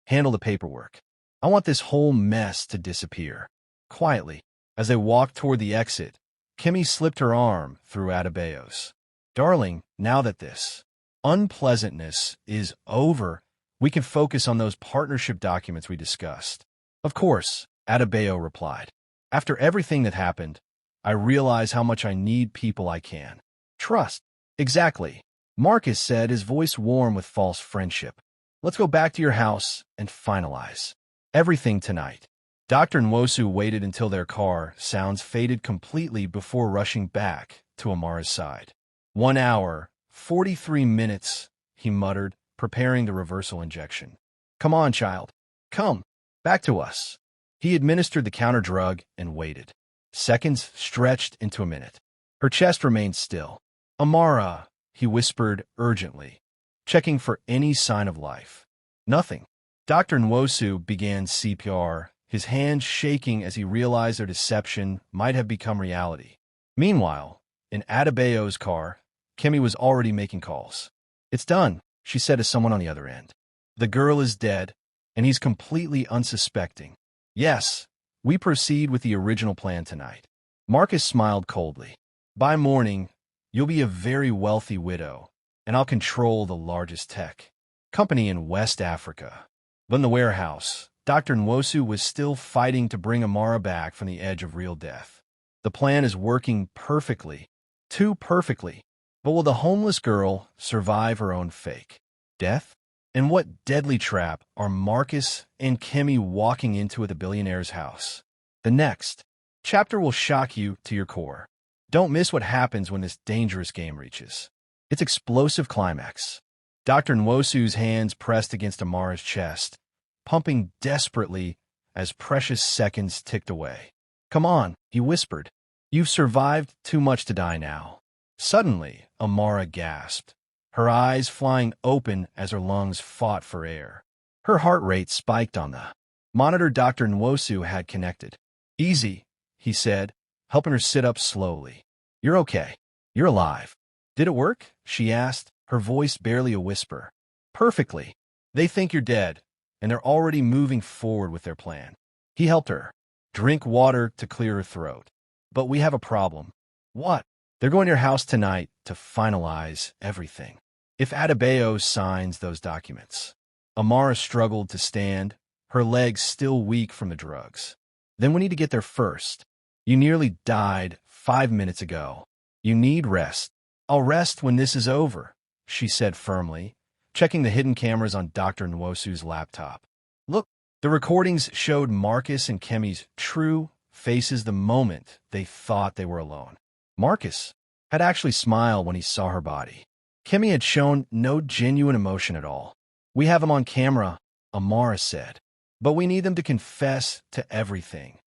handled the paperwork. I want this whole mess to disappear. Quietly, as they walked toward the exit, Kimmy slipped her arm through Adebayo's. Darling, now that this unpleasantness is over, we can focus on those partnership documents we discussed. Of course, Adebayo replied. After everything that happened, I realize how much I need people I can trust. Exactly, Marcus said, his voice warm with false friendship. Let's go back to your house and finalize everything tonight. Dr. Nwosu waited until their car sounds faded completely before rushing back to Amara's side. 1 hour, 43 minutes, he muttered, preparing the reversal injection. Come on, child. Come. Back to us. He administered the counter drug and waited. Seconds stretched into a minute. Her chest remained still. Amara, he whispered urgently, checking for any sign of life. Nothing. Dr. Nwosu began CPR, his hands shaking as he realized their deception might have become reality. Meanwhile, in Adebayo's car, Kimmy was already making calls. It's done, she said to someone on the other end. The girl is dead. and he's completely unsuspecting. Yes, we proceed with the original plan tonight. Marcus smiled coldly. By morning, you'll be a very wealthy widow, and I'll control the largest tech company in West Africa. But in the warehouse, Dr. Nwosu was still fighting to bring Amara back from the edge of real death. The plan is working perfectly, too perfectly. But will the homeless girl survive her own fake death? And what deadly trap are Marcus and Kimmy walking into at the billionaire's house? The next chapter will shock you to your core. Don't miss what happens when this dangerous game reaches its explosive climax. Dr. Nwosu's hands pressed against Amara's chest, pumping desperately as precious seconds ticked away. Come on, he whispered. You've survived too much to die now. Suddenly, Amara gasped, her eyes flying open as her lungs fought for air. Her heart rate spiked on the monitor Dr. Nwosu had connected. Easy, he said, helping her sit up slowly. You're okay. You're alive. Did it work? She asked, her voice barely a whisper. Perfectly. They think you're dead, and they're already moving forward with their plan. He helped her drink water to clear her throat. But we have a problem. What? They're going to your house tonight to finalize everything. If Adebayo signs those documents. Amara struggled to stand, her legs still weak from the drugs. Then we need to get there first. You nearly died 5 minutes ago. You need rest. I'll rest when this is over, she said firmly, checking the hidden cameras on Dr. Nwosu's laptop. Look, the recordings showed Marcus and Kemi's true faces the moment they thought they were alone. Marcus had actually smiled when he saw her body. Kemi had shown no genuine emotion at all. We have them on camera, Amara said. But we need them to confess to everything.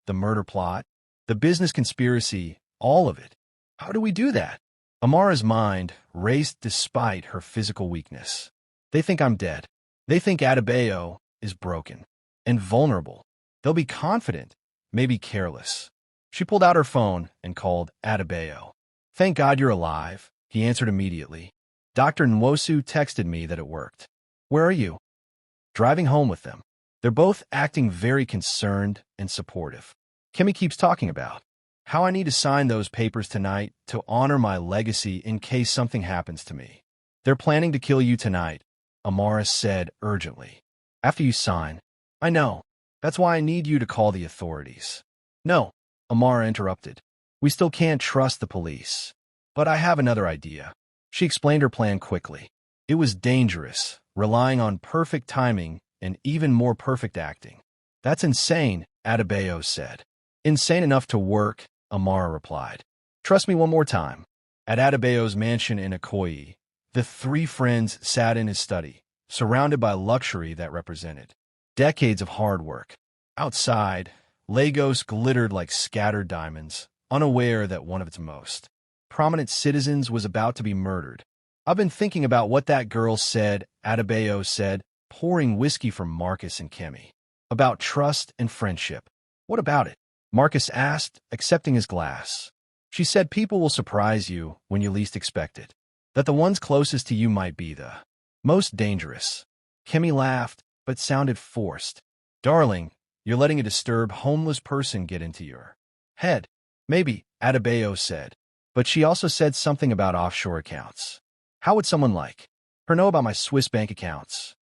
The murder plot, the business conspiracy, all of it. How do we do that? Amara's mind raced despite her physical weakness. They think I'm dead. They think Adebayo is broken and vulnerable. They'll be confident, maybe careless. She pulled out her phone and called Adebayo. Thank God you're alive, he answered immediately. Dr. Nwosu texted me that it worked. Where are you? Driving home with them. They're both acting very concerned and supportive. Kemi keeps talking about how I need to sign those papers tonight to honor my legacy in case something happens to me. They're planning to kill you tonight, Amara said urgently. After you sign. I know. That's why I need you to call the authorities. No, Amara interrupted. We still can't trust the police. But I have another idea. She explained her plan quickly. It was dangerous, relying on perfect timing and even more perfect acting. That's insane, Adebayo said. Insane enough to work, Amara replied. Trust me one more time. At Adebayo's mansion in Ikoyi, the three friends sat in his study, surrounded by luxury that represented decades of hard work. Outside, Lagos glittered like scattered diamonds, unaware that one of its most prominent citizens was about to be murdered. I've been thinking about what that girl said, Adebayo said, pouring whiskey for Marcus and Kemi. About trust and friendship. What about it? Marcus asked, accepting his glass. She said people will surprise you when you least expect it. That the ones closest to you might be the most dangerous. Kemi laughed, but sounded forced. Darling, you're letting a disturbed homeless person get into your head. Maybe, Adebayo said. But she also said something about offshore accounts. How would someone like her know about my Swiss bank accounts?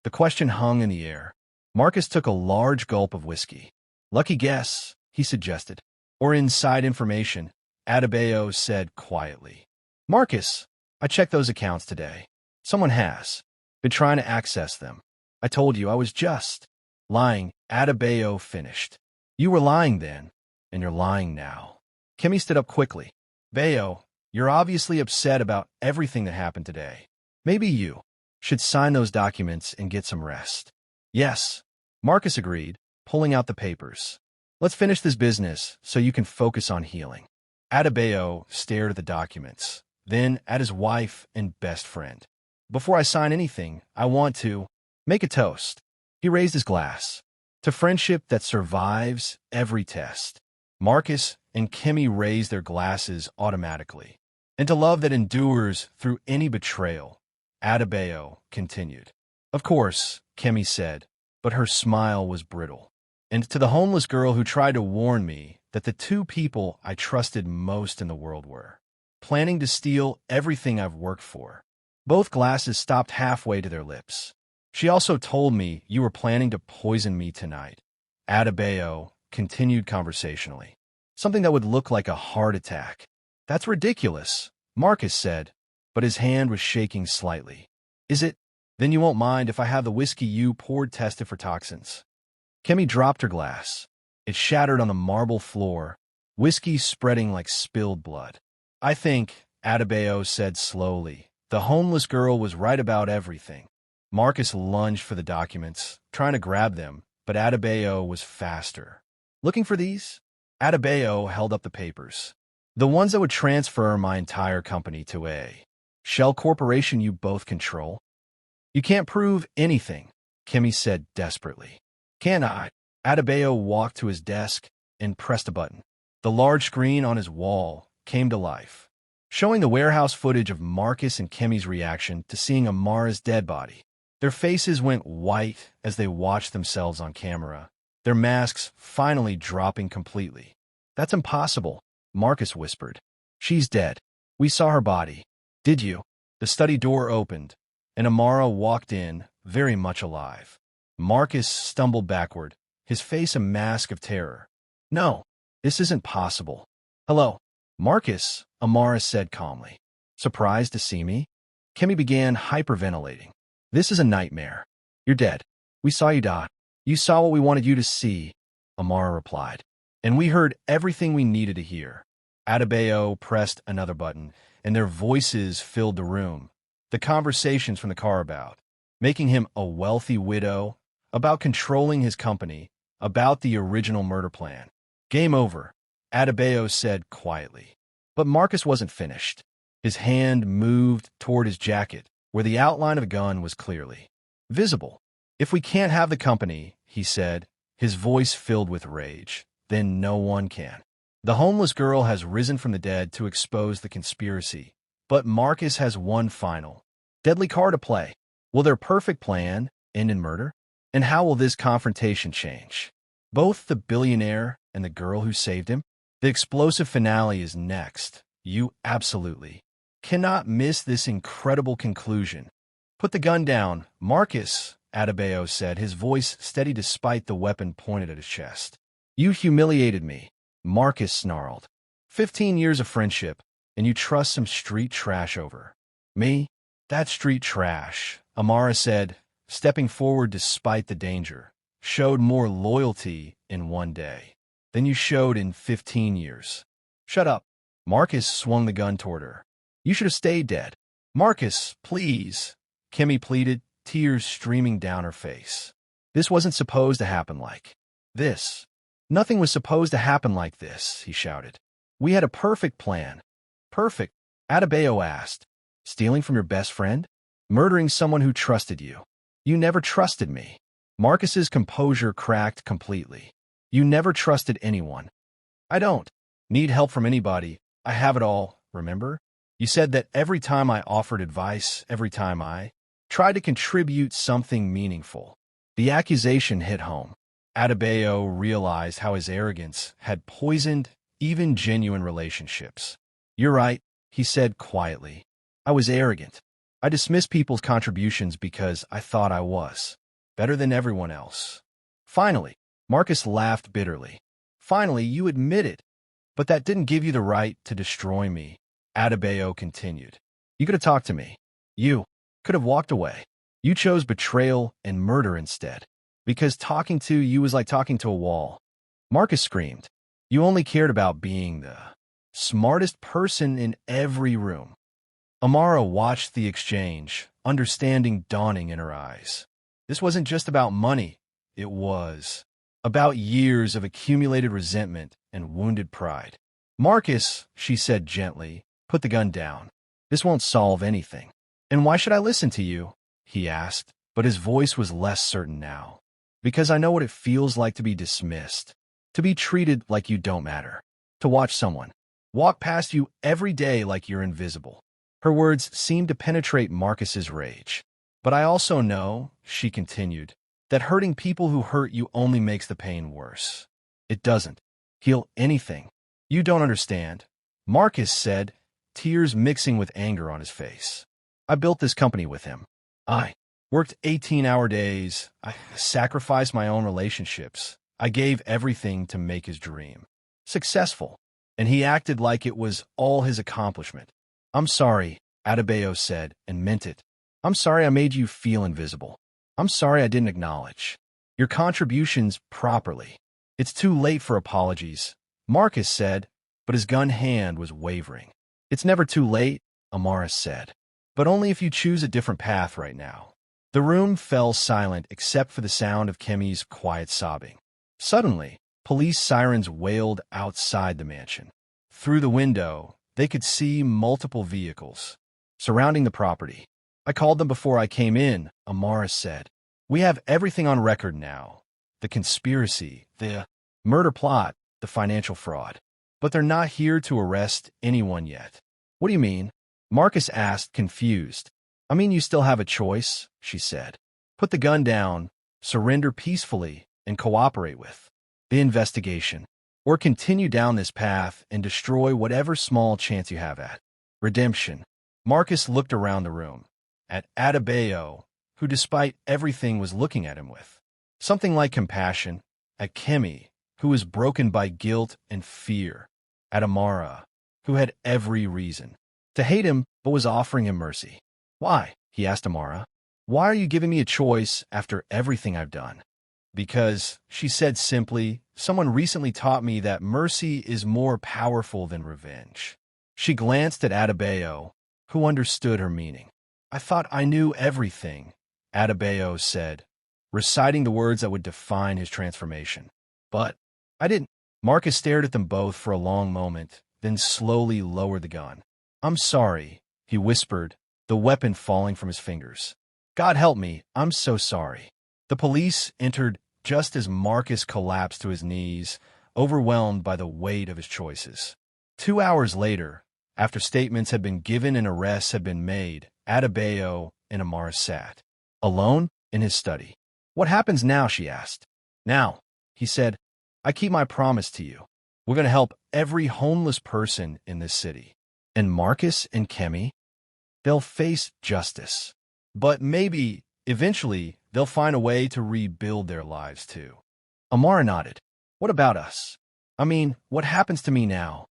The question hung in the air. Marcus took a large gulp of whiskey. Lucky guess, he suggested. Or inside information, Adebayo said quietly. Marcus, I checked those accounts today. Someone has been trying to access them. I told you I was just lying, Adebayo finished. You were lying then, and you're lying now. Kemi stood up quickly. Bayo, you're obviously upset about everything that happened today. Maybe you should sign those documents and get some rest. Yes, Marcus agreed, pulling out the papers. Let's finish this business so you can focus on healing. Adebayo stared at the documents, then at his wife and best friend. Before I sign anything, I want to make a toast. He raised his glass. To friendship that survives every test. Marcus and Kemi raised their glasses automatically. And to love that endures through any betrayal, Adebayo continued. Of course, Kemi said, but her smile was brittle. And to the homeless girl who tried to warn me that the two people I trusted most in the world were planning to steal everything I've worked for. Both glasses stopped halfway to their lips. She also told me you were planning to poison me tonight. Adebayo continued conversationally. Something that would look like a heart attack. That's ridiculous, Marcus said, but his hand was shaking slightly. Is it? Then you won't mind if I have the whiskey you poured tested for toxins. Kemi dropped her glass. It shattered on the marble floor, whiskey spreading like spilled blood. I think, Adebayo said slowly, the homeless girl was right about everything. Marcus lunged for the documents, trying to grab them, but Adebayo was faster. Looking for these? Adebayo held up the papers. The ones that would transfer my entire company to a shell corporation you both control. You can't prove anything, Kemi said desperately. Can I? Adebayo walked to his desk and pressed a button. The large screen on his wall came to life, showing the warehouse footage of Marcus and Kemi's reaction to seeing Amara's dead body. Their faces went white as they watched themselves on camera, their masks finally dropping completely. That's impossible, Marcus whispered. She's dead. We saw her body. Did you? The study door opened, and Amara walked in, very much alive. Marcus stumbled backward, his face a mask of terror. No, this isn't possible. Hello, Marcus, Amara said calmly. Surprised to see me? Kemi began hyperventilating. This is a nightmare. You're dead. We saw you die. You saw what we wanted you to see, Amara replied. And we heard everything we needed to hear. Adebayo pressed another button, and their voices filled the room. The conversations from the car about making him a wealthy widow, about controlling his company, about the original murder plan. Game over, Adebayo said quietly. But Marcus wasn't finished. His hand moved toward his jacket, where the outline of a gun was clearly visible. If we can't have the company, he said, his voice filled with rage, then no one can. The homeless girl has risen from the dead to expose the conspiracy, but Marcus has one final, deadly card to play. Will their perfect plan end in murder? And how will this confrontation change both the billionaire and the girl who saved him? The explosive finale is next. You absolutely cannot miss this incredible conclusion. Put the gun down, Marcus, Adebayo said, his voice steady despite the weapon pointed at his chest. You humiliated me, Marcus snarled. 15 years of friendship, and you trust some street trash over me? That street trash, Amara said, stepping forward despite the danger, showed more loyalty in one day than you showed in 15 years. Shut up. Marcus swung the gun toward her. You should have stayed dead. Marcus, please, Kemi pleaded, tears streaming down her face. This wasn't supposed to happen like this. Nothing was supposed to happen like this, he shouted. We had a perfect plan. Perfect, Adebayo asked. Stealing from your best friend? Murdering someone who trusted you. You never trusted me. Marcus's composure cracked completely. You never trusted anyone. I don't need help from anybody. I have it all, remember? You said that every time I offered advice, every time I tried to contribute something meaningful. The accusation hit home. Adebayo realized how his arrogance had poisoned even genuine relationships. You're right, he said quietly. I was arrogant. I dismissed people's contributions because I thought I was better than everyone else. Finally, Marcus laughed bitterly. Finally, you admit it. But that didn't give you the right to destroy me, Adebayo continued. You could have talked to me. You could have walked away. You chose betrayal and murder instead. Because talking to you was like talking to a wall. Marcus screamed. You only cared about being the smartest person in every room. Amara watched the exchange, understanding dawning in her eyes. This wasn't just about money. It was about years of accumulated resentment and wounded pride. Marcus, she said gently, put the gun down. This won't solve anything. And why should I listen to you? He asked, but his voice was less certain now. Because I know what it feels like to be dismissed, to be treated like you don't matter, to watch someone walk past you every day like you're invisible. Her words seemed to penetrate Marcus's rage. But I also know, she continued, that hurting people who hurt you only makes the pain worse. It doesn't heal anything. You don't understand, Marcus said, tears mixing with anger on his face. I built this company with him. I worked 18-hour days. I sacrificed my own relationships. I gave everything to make his dream successful, and he acted like it was all his accomplishment. I'm sorry, Adebayo said, and meant it. I'm sorry I made you feel invisible. I'm sorry I didn't acknowledge your contributions properly. It's too late for apologies, Marcus said, but his gun hand was wavering. It's never too late, Amara said, but only if you choose a different path right now. The room fell silent except for the sound of Kemi's quiet sobbing. Suddenly, police sirens wailed outside the mansion. Through the window, they could see multiple vehicles surrounding the property. I called them before I came in, Amara said. We have everything on record now. The conspiracy, the murder plot, the financial fraud. But they're not here to arrest anyone yet. What do you mean? Marcus asked, confused. I mean, you still have a choice, she said. Put the gun down, surrender peacefully, and cooperate with the investigation, or continue down this path and destroy whatever small chance you have at redemption. Marcus looked around the room, at Adebayo, who despite everything was looking at him with something like compassion, at Kemi, who was broken by guilt and fear, at Amara, who had every reason to hate him but was offering him mercy. Why? He asked Amara. Why are you giving me a choice after everything I've done? Because, she said simply, someone recently taught me that mercy is more powerful than revenge. She glanced at Adebayo, who understood her meaning. I thought I knew everything, Adebayo said, reciting the words that would define his transformation. But I didn't. Marcus stared at them both for a long moment, then slowly lowered the gun. I'm sorry, he whispered, the weapon falling from his fingers. God help me, I'm so sorry. The police entered just as Marcus collapsed to his knees, overwhelmed by the weight of his choices. 2 hours later, after statements had been given and arrests had been made, Adebayo and Amara sat alone in his study. What happens now? She asked. Now, he said, I keep my promise to you. We're going to help every homeless person in this city. And Marcus and Kemi, they'll face justice. But maybe, eventually, they'll find a way to rebuild their lives too. Amara nodded. What about us? I mean, what happens to me now?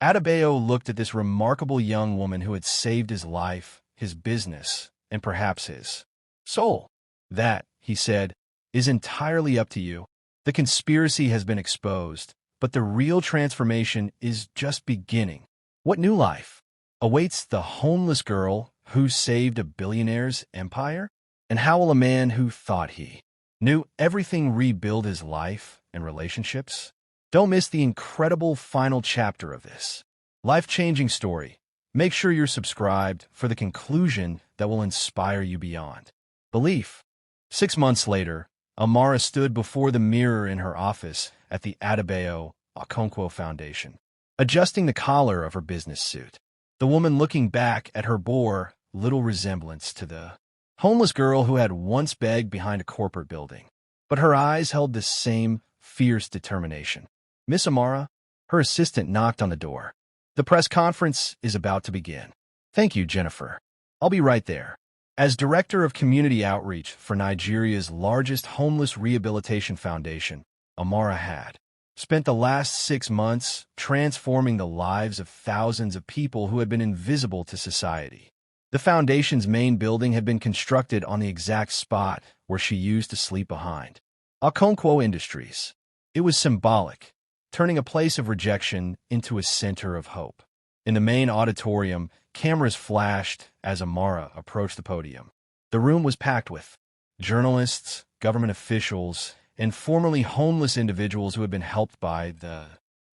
Adebayo looked at this remarkable young woman who had saved his life, his business, and perhaps his soul. That, he said, is entirely up to you. The conspiracy has been exposed, but the real transformation is just beginning. What new life awaits the homeless girl who saved a billionaire's empire? And how will a man who thought he knew everything rebuild his life and relationships? Don't miss the incredible final chapter of this life-changing story. Make sure you're subscribed for the conclusion that will inspire you beyond belief. 6 months later, Amara stood before the mirror in her office at the Adebayo Okonkwo Foundation, adjusting the collar of her business suit. The woman looking back at her bore little resemblance to the homeless girl who had once begged behind a corporate building. But her eyes held the same fierce determination. Miss Amara, her assistant knocked on the door. The press conference is about to begin. Thank you, Jennifer. I'll be right there. As Director of Community Outreach for Nigeria's largest homeless rehabilitation foundation, Amara had spent the last 6 months transforming the lives of thousands of people who had been invisible to society. The foundation's main building had been constructed on the exact spot where she used to sleep behind Okonkwo Industries. It was symbolic, turning a place of rejection into a center of hope. In the main auditorium, cameras flashed as Amara approached the podium. The room was packed with journalists, government officials, and formerly homeless individuals who had been helped by the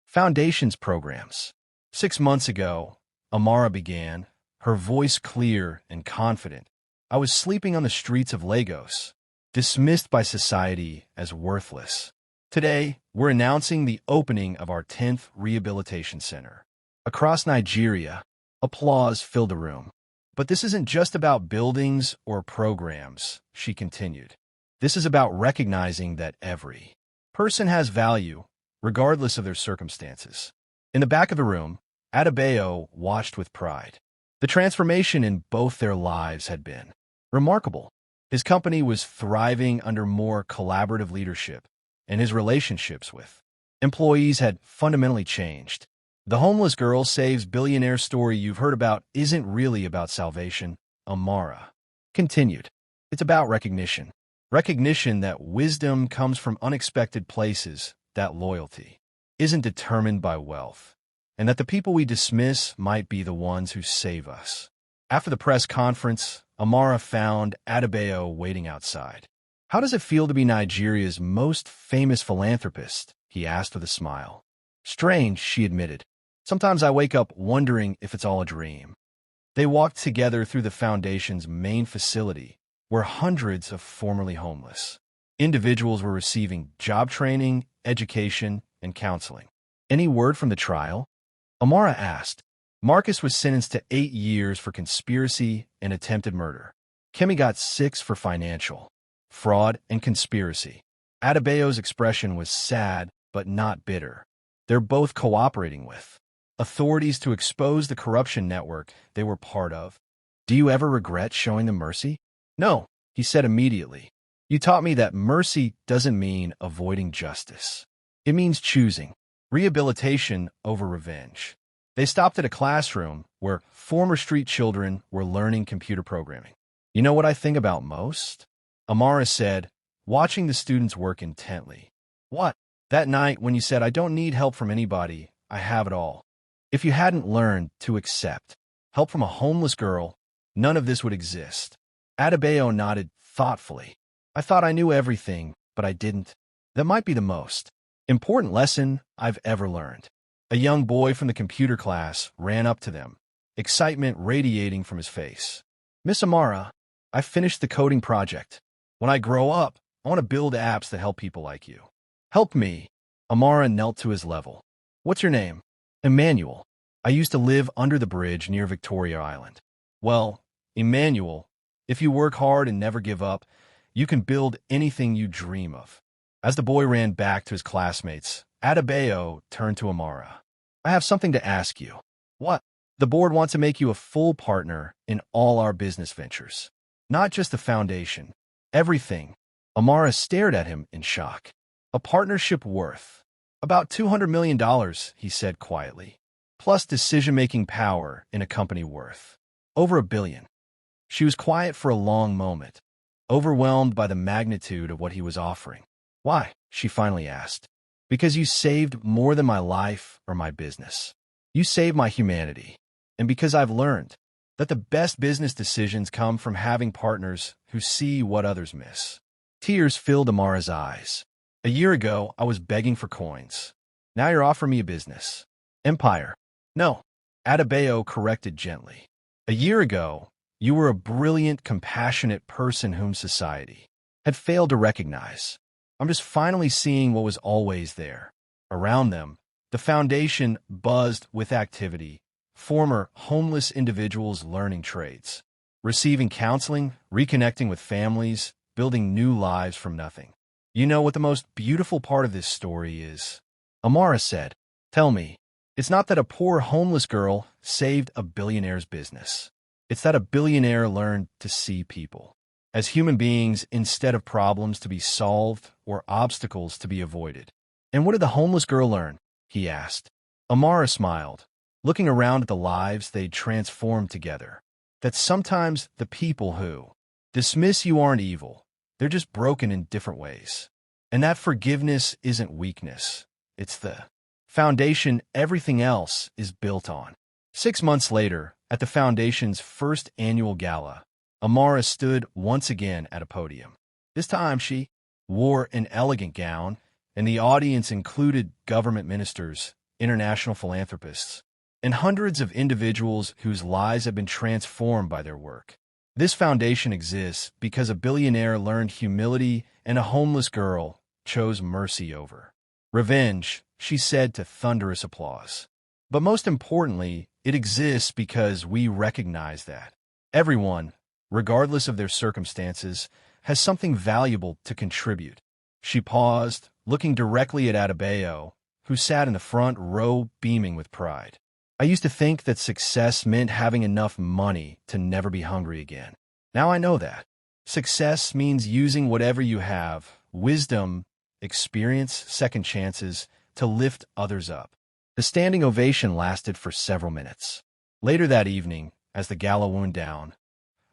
foundation's programs. 6 months ago, Amara began, her voice clear and confident. I was sleeping on the streets of Lagos, dismissed by society as worthless. Today, we're announcing the opening of our 10th rehabilitation center. Across Nigeria, applause filled the room. But this isn't just about buildings or programs, she continued. This is about recognizing that every person has value, regardless of their circumstances. In the back of the room, Adebayo watched with pride. The transformation in both their lives had been remarkable. His company was thriving under more collaborative leadership, and his relationships with employees had fundamentally changed. The homeless girl saves billionaire story you've heard about isn't really about salvation, Amara continued. It's about recognition. Recognition that wisdom comes from unexpected places, that loyalty isn't determined by wealth, and that the people we dismiss might be the ones who save us. After the press conference, Amara found Adebayo waiting outside. "How does it feel to be Nigeria's most famous philanthropist?" he asked with a smile. "Strange," she admitted. "Sometimes I wake up wondering if it's all a dream." They walked together through the foundation's main facility, where hundreds of formerly homeless individuals were receiving job training, education, and counseling. "Any word from the trial?" Amara asked. Marcus was sentenced to 8 years for conspiracy and attempted murder. Kemi got 6 for financial fraud and conspiracy. Adebayo's expression was sad, but not bitter. They're both cooperating with authorities to expose the corruption network they were part of. "Do you ever regret showing them mercy?" "No," he said immediately. "You taught me that mercy doesn't mean avoiding justice. It means choosing rehabilitation over revenge." They stopped at a classroom where former street children were learning computer programming. "You know what I think about most?" Amara said, watching the students work intently. "What?" "That night when you said, 'I don't need help from anybody, I have it all.' If you hadn't learned to accept help from a homeless girl, none of this would exist." Adebayo nodded thoughtfully. "I thought I knew everything, but I didn't. That might be the most important lesson I've ever learned." A young boy from the computer class ran up to them, excitement radiating from his face. "Miss Amara, I finished the coding project. When I grow up, I want to build apps that help people like you. Help me." Amara knelt to his level. "What's your name?" "Emmanuel. I used to live under the bridge near Victoria Island." "Well, Emmanuel, if you work hard and never give up, you can build anything you dream of." As the boy ran back to his classmates, Adebayo turned to Amara. "I have something to ask you." "What?" "The board wants to make you a full partner in all our business ventures. Not just the foundation. Everything." Amara stared at him in shock. "A partnership worth about $200 million, he said quietly, plus decision-making power in a company worth over $1 billion. She was quiet for a long moment, overwhelmed by the magnitude of what he was offering. "Why?" she finally asked. "Because you saved more than my life or my business. You saved my humanity. And because I've learned that the best business decisions come from having partners who see what others miss." Tears filled Amara's eyes. "A year ago, I was begging for coins. Now you're offering me a business empire." "No," Adebayo corrected gently. "A year ago, you were a brilliant, compassionate person whom society had failed to recognize. I'm just finally seeing what was always there." Around them, the foundation buzzed with activity. Former homeless individuals learning trades, receiving counseling, reconnecting with families, building new lives from nothing. "You know what the most beautiful part of this story is?" Amara said. "Tell me." "It's not that a poor homeless girl saved a billionaire's business. It's that a billionaire learned to see people as human beings instead of problems to be solved or obstacles to be avoided." "And what did the homeless girl learn?" he asked. Amara smiled, looking around at the lives they'd transformed together. "That sometimes the people who dismiss you aren't evil. They're just broken in different ways. And that forgiveness isn't weakness. It's the foundation everything else is built on." 6 months later, at the foundation's first annual gala, Amara stood once again at a podium. This time she wore an elegant gown, and the audience included government ministers, international philanthropists, and hundreds of individuals whose lives have been transformed by their work. This foundation exists because a billionaire learned humility and a homeless girl chose mercy over revenge, she said to thunderous applause. But most importantly, it exists because we recognize that everyone, regardless of their circumstances, has something valuable to contribute. She paused, looking directly at Adebayo, who sat in the front row beaming with pride. I used to think that success meant having enough money to never be hungry again. Now I know that. Success means using whatever you have, wisdom, experience, second chances, to lift others up. The standing ovation lasted for several minutes. Later that evening, as the gala wound down,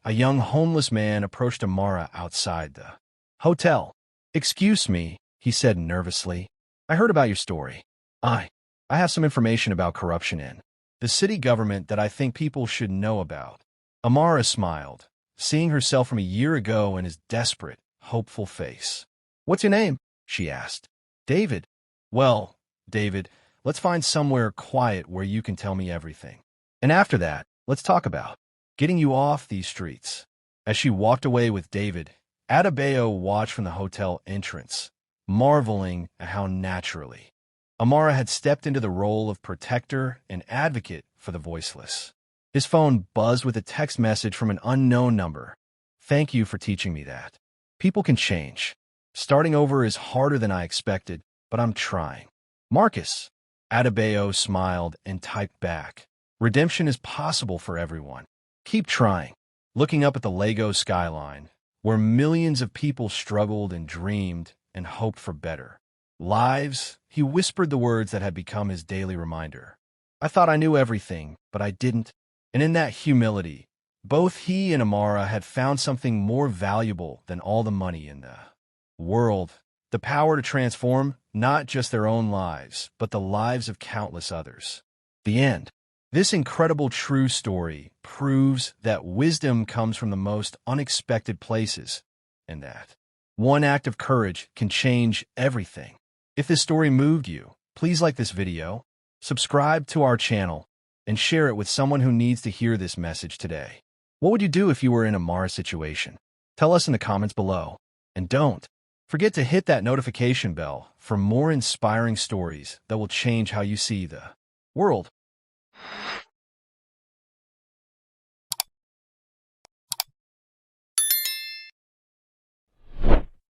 a young homeless man approached Amara outside the hotel. "Excuse me," he said nervously. "I heard about your story. I have some information about corruption in the city government that I think people should know about." Amara smiled, seeing herself from a year ago in his desperate, hopeful face. "What's your name?" she asked. "David." "Well, David, let's find somewhere quiet where you can tell me everything. And after that, let's talk about getting you off these streets." As she walked away with David, Adebayo watched from the hotel entrance, marveling at how naturally Amara had stepped into the role of protector and advocate for the voiceless. His phone buzzed with a text message from an unknown number. "Thank you for teaching me that. People can change. Starting over is harder than I expected, but I'm trying. Marcus." Adebayo smiled and typed back. "Redemption is possible for everyone. Keep trying." Looking up at the Lagos skyline, where millions of people struggled and dreamed and hoped for better lives, he whispered the words that had become his daily reminder. "I thought I knew everything, but I didn't." And in that humility, both he and Amara had found something more valuable than all the money in the world: the power to transform not just their own lives, but the lives of countless others. The end. This incredible true story proves that wisdom comes from the most unexpected places, and that one act of courage can change everything. If this story moved you, please like this video, subscribe to our channel, and share it with someone who needs to hear this message today. What would you do if you were in Amara's situation? Tell us in the comments below. And don't forget to hit that notification bell for more inspiring stories that will change how you see the world.